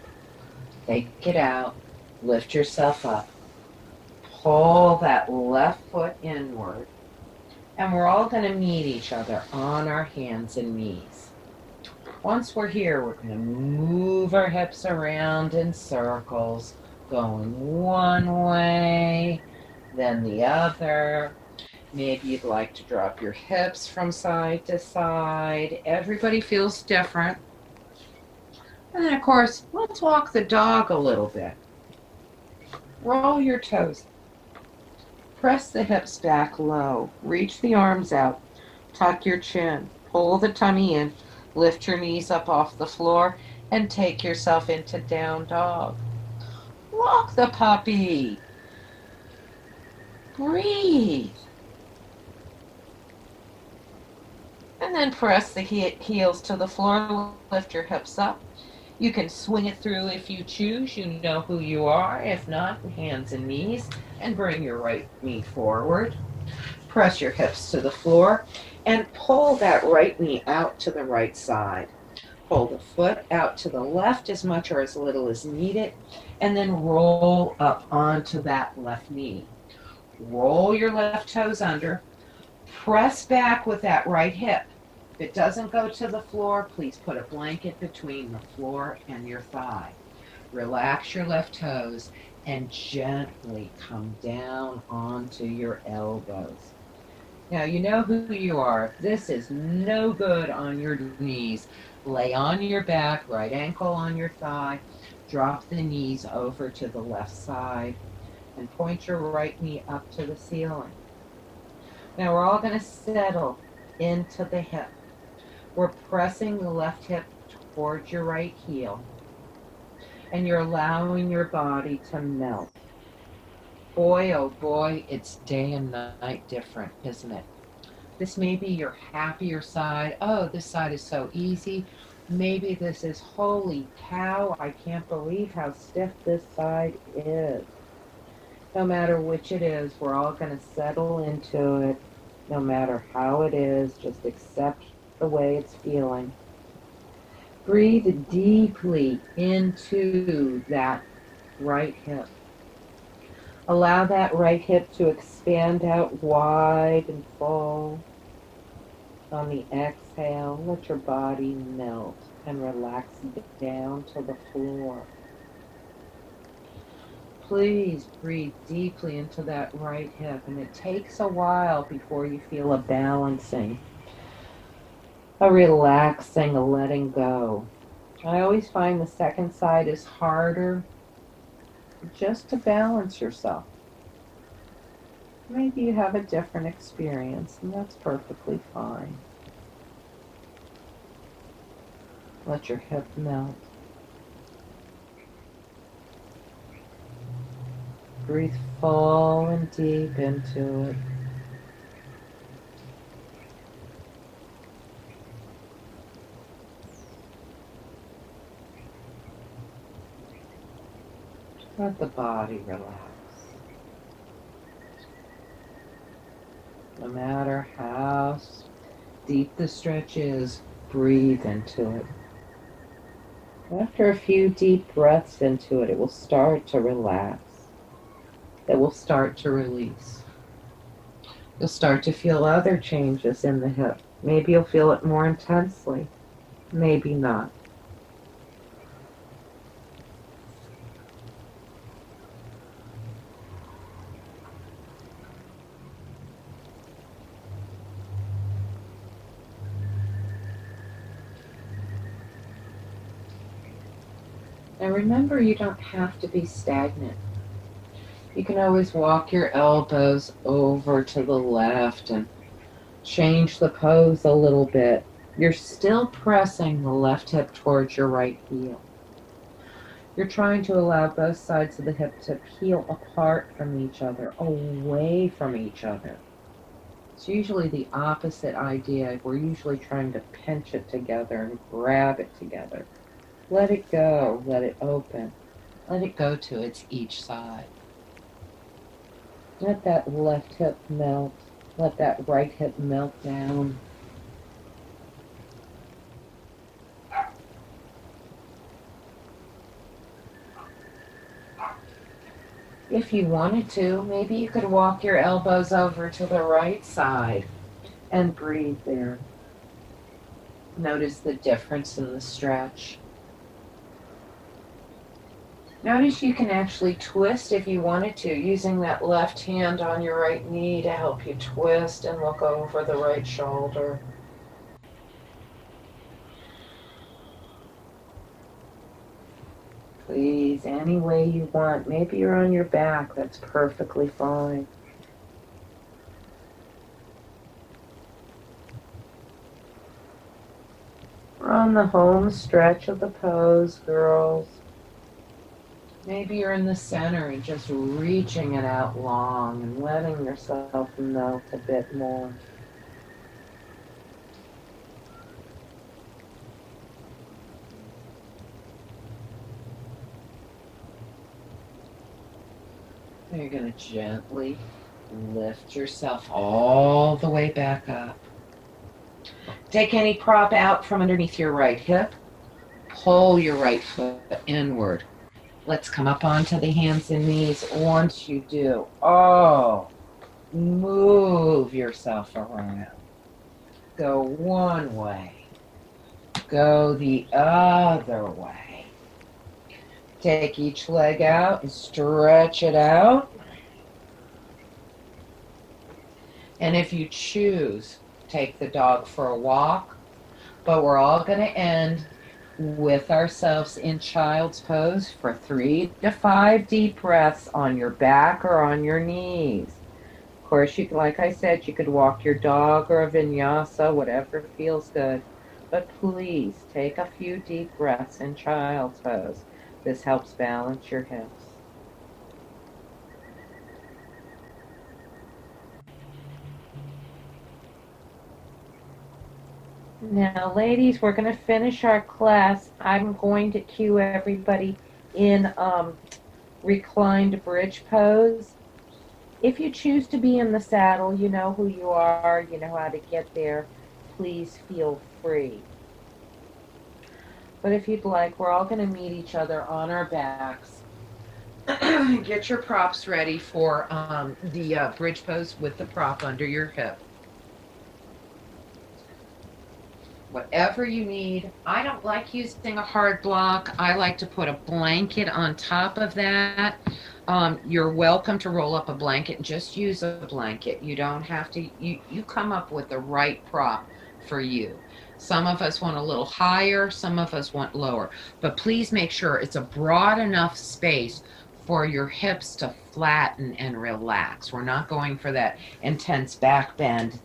take it out, lift yourself up, pull that left foot inward, and we're all going to meet each other on our hands and knees. Once we're here, we're going to move our hips around in circles, going one way, then the other. Maybe you'd like to drop your hips from side to side. Everybody feels different. And then, of course, let's walk the dog a little bit. Roll your toes. Press the hips back low. Reach the arms out. Tuck your chin. Pull the tummy in. Lift your knees up off the floor and take yourself into down dog. Walk the puppy. Breathe. And then press the heels to the floor. Lift your hips up. You can swing it through if you choose. You know who you are. If not, hands and knees. And bring your right knee forward. Press your hips to the floor. And pull that right knee out to the right side. Pull the foot out to the left as much or as little as needed. And then roll up onto that left knee. Roll your left toes under. Press back with that right hip. If it doesn't go to the floor, please put a blanket between the floor and your thigh. Relax your left toes and gently come down onto your elbows. Now you know who you are. If this is no good on your knees, lay on your back, right ankle on your thigh, drop the knees over to the left side, and point your right knee up to the ceiling. Now we're all going to settle into the hip. We're pressing the left hip towards your right heel, and you're allowing your body to melt. Boy, oh boy, it's day and night different, isn't it? This may be your happier side. Oh, this side is so easy. Maybe this is holy cow, I can't believe how stiff this side is. No matter which it is, we're all going to settle into it no matter how it is. Just accept the way it's feeling. Breathe deeply into that right hip. Allow that right hip to expand out wide and full. On the exhale, let your body melt and relax down to the floor. Please breathe deeply into that right hip, and it takes a while before you feel a balancing, a relaxing, a letting go. I always find the second side is harder just to balance yourself. Maybe you have a different experience, and that's perfectly fine. Let your hip melt. Breathe full and deep into it. Let the body relax. No matter how deep the stretch is, breathe into it. After a few deep breaths into it, it will start to relax. It will start to release. You'll start to feel other changes in the hip. Maybe you'll feel it more intensely. Maybe not. And remember, you don't have to be stagnant. You can always walk your elbows over to the left and change the pose a little bit. You're still pressing the left hip towards your right heel. You're trying to allow both sides of the hip to peel apart from each other, away from each other. It's usually the opposite idea. We're usually trying to pinch it together and grab it together. Let it go. Let it open. Let it go to its each side. Let that left hip melt. Let that right hip melt down. If you wanted to, maybe you could walk your elbows over to the right side and breathe there. Notice the difference in the stretch. Notice you can actually twist if you wanted to, using that left hand on your right knee to help you twist and look over the right shoulder. Please, any way you want. Maybe you're on your back. That's perfectly fine. We're on the home stretch of the pose, girls. Maybe you're in the center and just reaching it out long and letting yourself melt a bit more. You're going to gently lift yourself all the way back up. Take any prop out from underneath your right hip. Pull your right foot inward. Let's come up onto the hands and knees. Once you do, move yourself around. Go one way. Go the other way. Take each leg out and stretch it out. And if you choose, take the dog for a walk. But we're all going to end with ourselves in child's pose for 3 to 5 deep breaths on your back or on your knees. Of course, you, like I said, you could walk your dog or a vinyasa, whatever feels good. But please take a few deep breaths in child's pose. This helps balance your hips. Now, ladies, we're going to finish our class. I'm going to cue everybody in reclined bridge pose. If you choose to be in the saddle, you know who you are, you know how to get there. Please feel free. But if you'd like, we're all going to meet each other on our backs. Get your props ready for the bridge pose with the prop under your hip. Whatever you need. I don't like using a hard block. I like to put a blanket on top of that. You're welcome to roll up a blanket and just use a blanket. You don't have to, you come up with the right prop for you. Some of us want a little higher, some of us want lower, but please make sure it's a broad enough space for your hips to flatten and relax. We're not going for that intense back bend,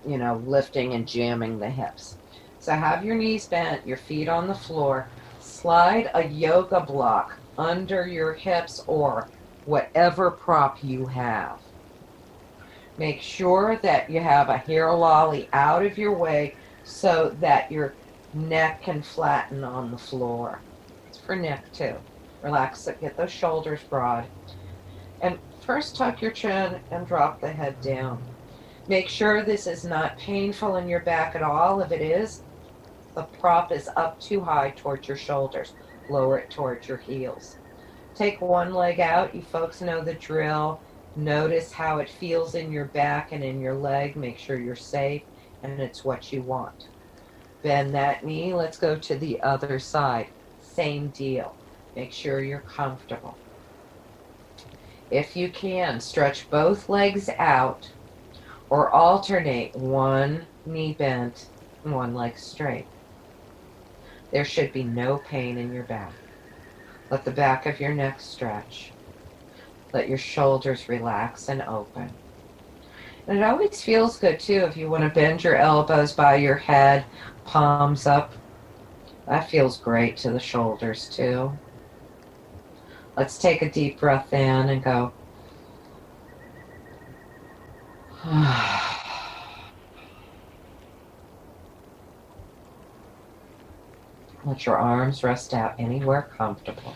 lifting and jamming the hips. So have your knees bent, your feet on the floor. Slide a yoga block under your hips or whatever prop you have. Make sure that you have a hair lolly out of your way so that your neck can flatten on the floor. It's for neck too. Relax it, get those shoulders broad. And first tuck your chin and drop the head down. Make sure this is not painful in your back at all. If it is, the prop is up too high towards your shoulders. Lower it towards your heels. Take one leg out. You folks know the drill. Notice how it feels in your back and in your leg. Make sure you're safe and it's what you want. Bend that knee. Let's go to the other side. Same deal. Make sure you're comfortable. If you can, stretch both legs out or alternate one knee bent and one leg straight. There should be no pain in your back. Let the back of your neck stretch. Let your shoulders relax and open. And it always feels good too if you want to bend your elbows by your head, palms up. That feels great to the shoulders too. Let's take a deep breath in and go. Let your arms rest out anywhere comfortable.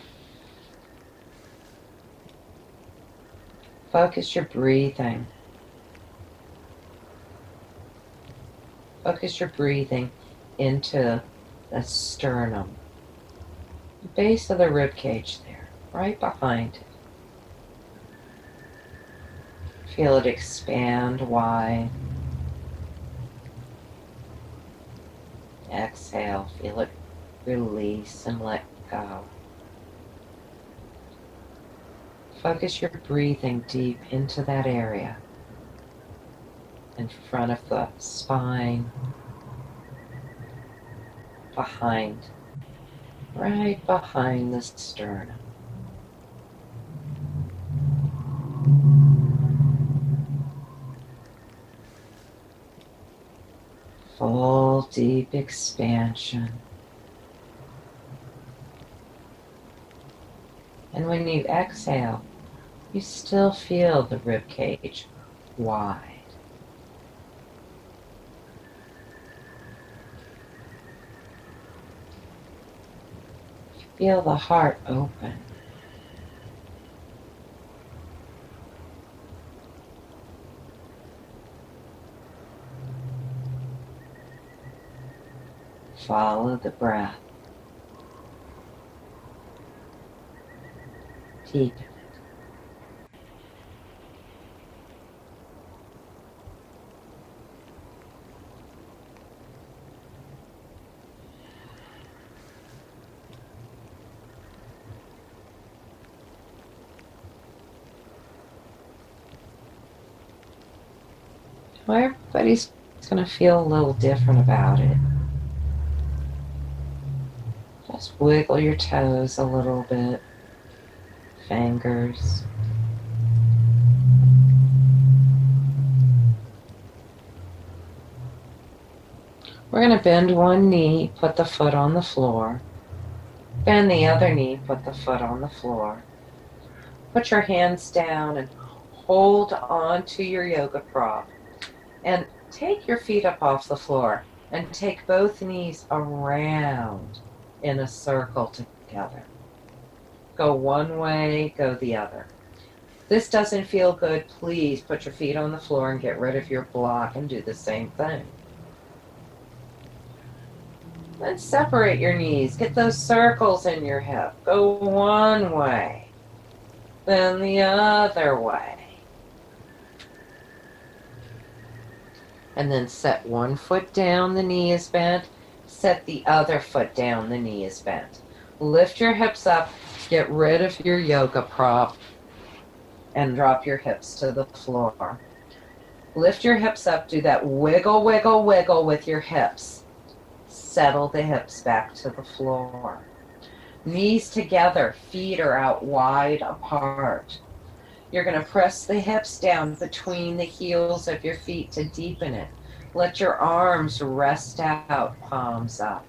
Focus your breathing. Focus your breathing into the sternum, the base of the rib cage there, right behind it. Feel it expand wide. Exhale, feel it release and let go. Focus your breathing deep into that area in front of the spine, right behind the sternum. Full deep expansion. And when you exhale, you still feel the rib cage wide. Feel the heart open. Follow the breath. Deepen it. Well, everybody's going to feel a little different about it. Just wiggle your toes a little bit. Fingers. We're going to bend one knee, put the foot on the floor. Bend the other knee, put the foot on the floor. Put your hands down and hold on to your yoga prop. And take your feet up off the floor and take both knees around in a circle together. Go one way, go the other. this doesn't feel good, please put your feet on the floor and get rid of your block and do the same thing. Then separate your knees. Get those circles in your hip. Go one way, then the other way. And then set one foot down, the knee is bent. Set the other foot down, the knee is bent. Lift your hips up, get rid of your yoga prop, and drop your hips to the floor. Lift your hips up, do that wiggle, wiggle, wiggle with your hips. Settle the hips back to the floor. Knees together, feet are out wide apart. You're going to press the hips down between the heels of your feet to deepen it. Let your arms rest out, palms up.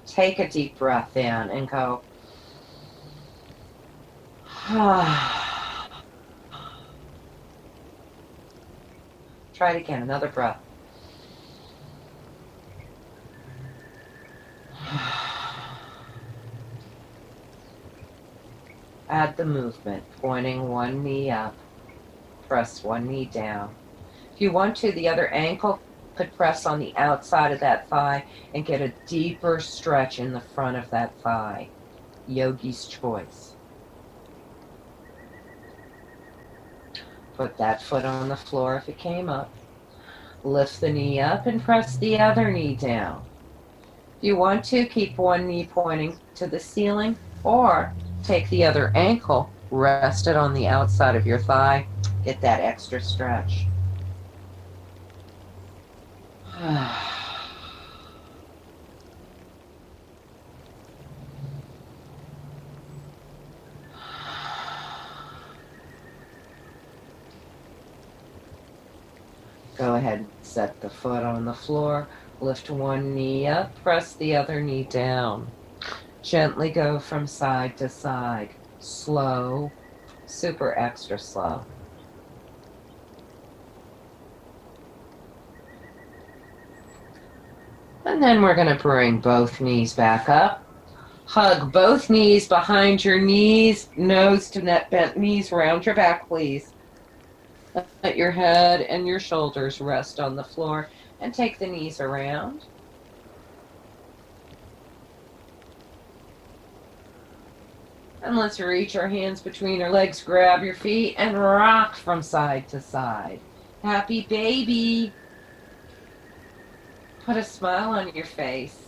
Take a deep breath in and go. Try it again, another breath. Add the movement, pointing one knee up, press one knee down. If you want to, the other ankle could press on the outside of that thigh and get a deeper stretch in the front of that thigh. Yogi's choice. Put that foot on the floor if it came up. Lift the knee up and press the other knee down. If you want to, keep one knee pointing to the ceiling, or take the other ankle, rest it on the outside of your thigh, get that extra stretch. Go ahead and set the foot on the floor, lift one knee up, press the other knee down. Gently go from side to side, slow, super extra slow. And then we're going to bring both knees back up. Hug both knees behind your knees, nose to net bent knees, round your back, please. Let your head and your shoulders rest on the floor and take the knees around. And let's reach our hands between our legs, grab your feet, and rock from side to side. Happy baby. Put a smile on your face.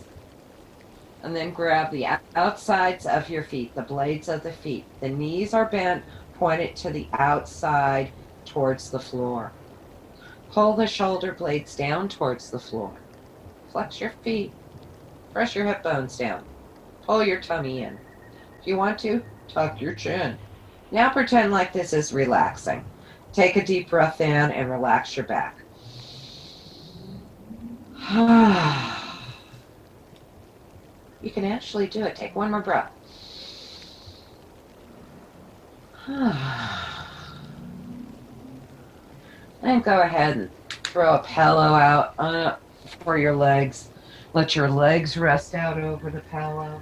And then grab the outsides of your feet, the blades of the feet. The knees are bent, point it to the outside towards the floor. Pull the shoulder blades down towards the floor. Flex your feet. Press your hip bones down. Pull your tummy in. If you want to, tuck your chin. Now pretend like this is relaxing. Take a deep breath in and relax your back. You can actually do it. Take one more breath. Then go ahead and throw a pillow out for your legs. Let your legs rest out over the pillow.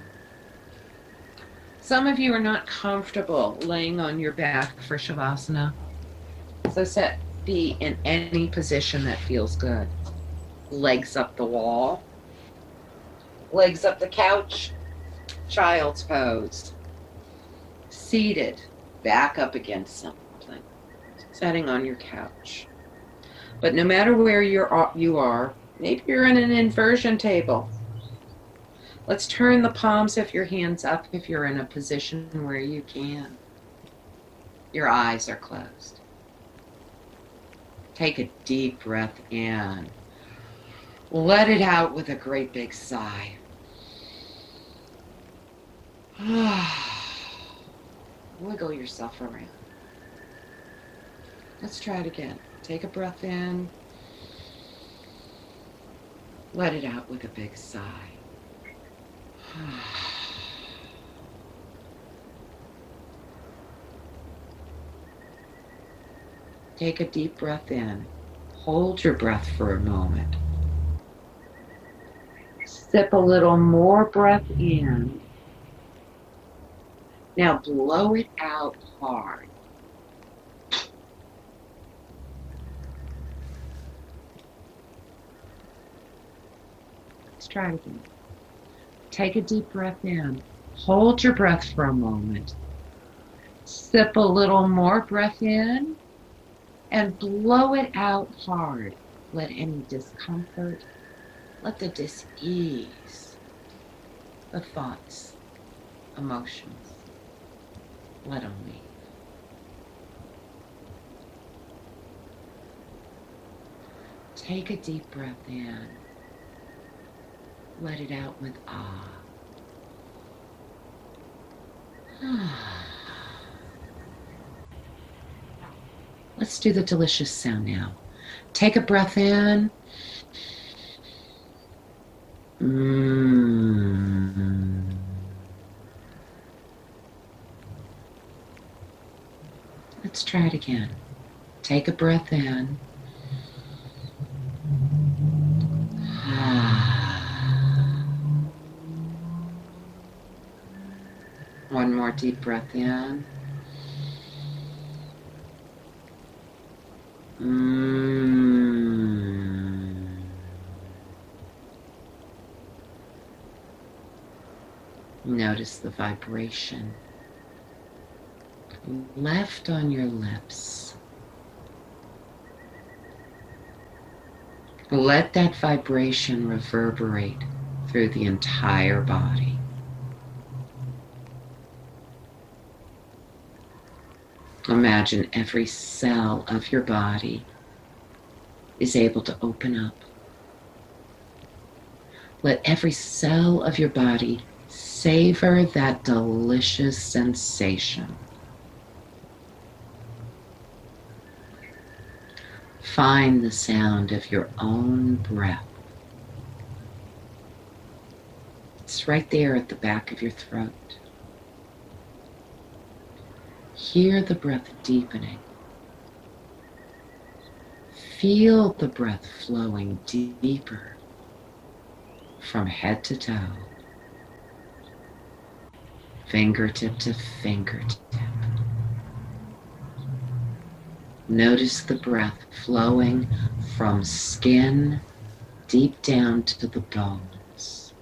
Some of you are not comfortable laying on your back for Shavasana. So be in any position that feels good. Legs up the wall. Legs up the couch. Child's pose. Seated, back up against something. Sitting on your couch. But no matter where you are, maybe you're in an inversion table. Let's turn the palms of your hands up if you're in a position where you can. Your eyes are closed. Take a deep breath in. Let it out with a great big sigh. Wiggle yourself around. Let's try it again. Take a breath in. Let it out with a big sigh. Take a deep breath in. Hold your breath for a moment. Sip a little more breath in. Now blow it out hard. Let's try it again. Take a deep breath in. Hold your breath for a moment. Sip a little more breath in and blow it out hard. Let any discomfort, let the dis-ease, the thoughts, emotions, let them leave. Take a deep breath in. Let it out with ah. Let's do the delicious sound now. Take a breath in. Let's try it again. Take a breath in. One more deep breath in. Notice the vibration left on your lips. Let that vibration reverberate through the entire body. Imagine every cell of your body is able to open up. Let every cell of your body savor that delicious sensation. Find the sound of your own breath. It's right there at the back of your throat. Hear the breath deepening. Feel the breath flowing deeper from head to toe, fingertip to fingertip. Notice the breath flowing from skin deep down to the bones.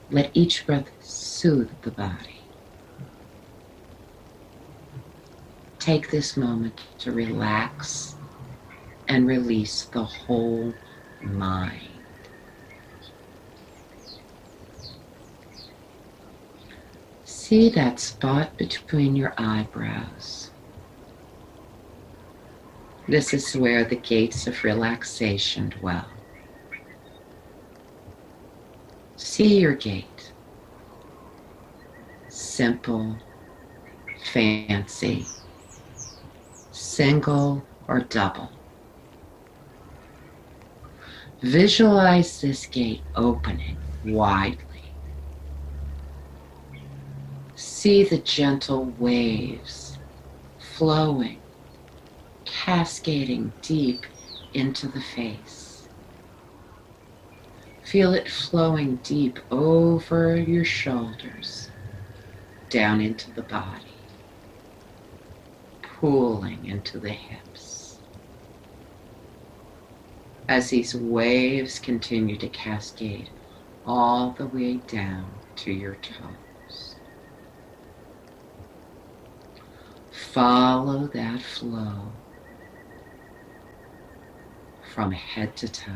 Let each breath soothe the body. Take this moment to relax and release the whole mind. See that spot between your eyebrows. This is where the gates of relaxation dwell. See your gate. Simple, fancy, single or double. Visualize this gate opening widely. See the gentle waves flowing, cascading deep into the face. Feel it flowing deep over your shoulders, down into the body, pooling into the hips. As these waves continue to cascade all the way down to your toes. Follow that flow from head to toe.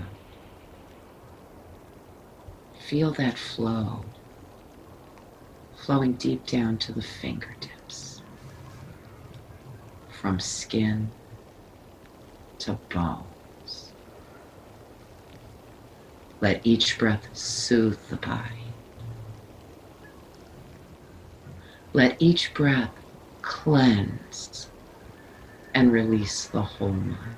Feel that flow flowing deep down to the fingertips, from skin to bones. Let each breath soothe the body. Let each breath cleanse and release the whole mind.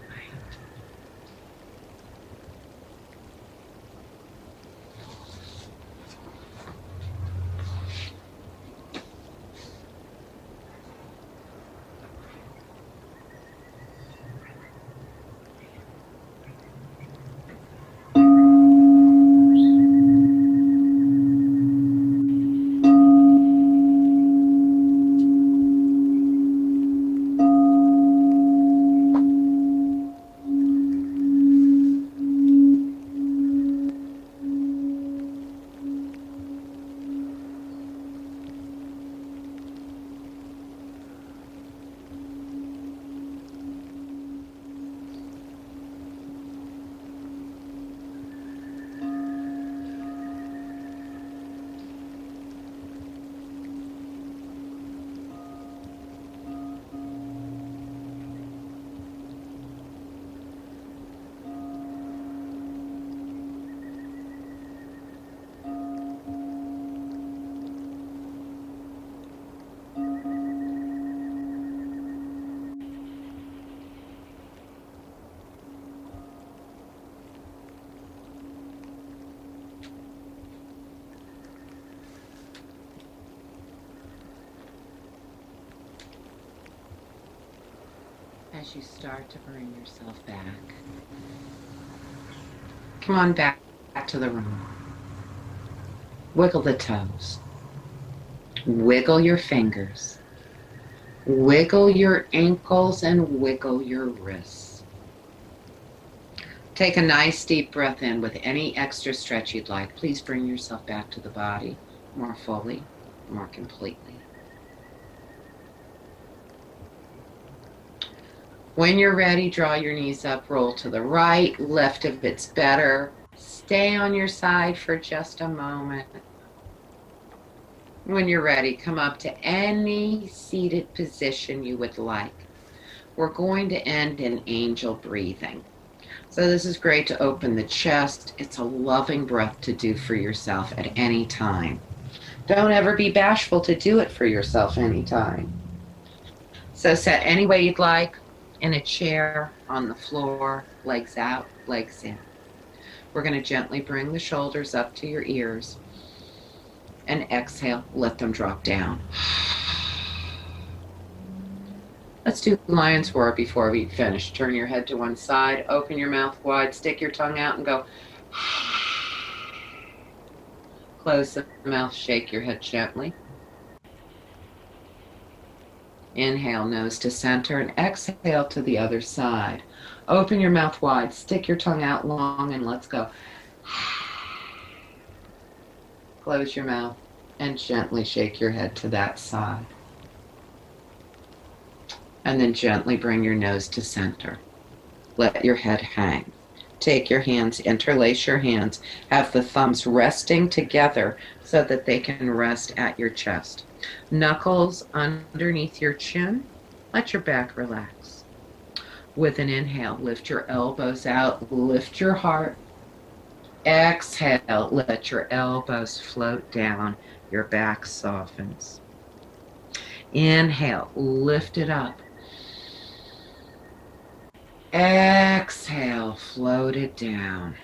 as you start to bring yourself back, come on back to the room. Wiggle the toes. Wiggle your fingers. Wiggle your ankles and wiggle your wrists. Take a nice deep breath in with any extra stretch you'd like. Please bring yourself back to the body more fully, more completely. When you're ready, draw your knees up, roll to the right, left if it's better. Stay on your side for just a moment. When you're ready, come up to any seated position you would like. We're going to end in angel breathing. So this is great to open the chest. It's a loving breath to do for yourself at any time. Don't ever be bashful to do it for yourself anytime. So set any way you'd like, in a chair, on the floor, legs out, legs in. We're going to gently bring the shoulders up to your ears. And exhale, let them drop down. Let's do lion's roar before we finish. Turn your head to one side, open your mouth wide, stick your tongue out and go. Close the mouth, shake your head gently. Inhale, nose to center, and exhale to the other side. Open your mouth wide, stick your tongue out long, and let's go. Close your mouth and gently shake your head to that side. And then gently bring your nose to center. Let your head hang. Take your hands, interlace your hands. Have the thumbs resting together so that they can rest at your chest. Knuckles underneath your chin. Let your back relax. With an inhale, lift your elbows out, lift your heart. Exhale, let your elbows float down, your back softens. Inhale, lift it up. Exhale, float it down.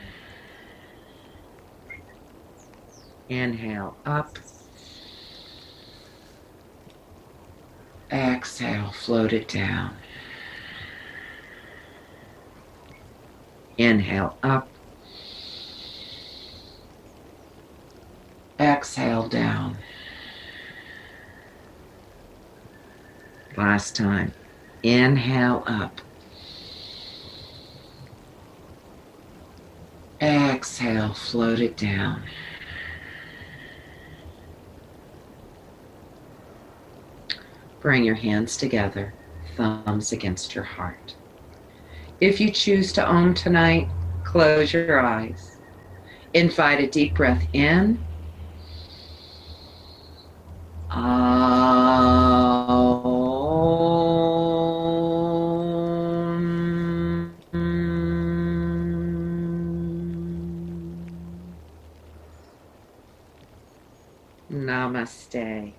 Inhale, up. Exhale, float it down. Inhale, up. Exhale, down. Last time. Inhale, up. Exhale, float it down. Bring your hands together, thumbs against your heart. If you choose to Om tonight, close your eyes. Invite a deep breath in. Namaste.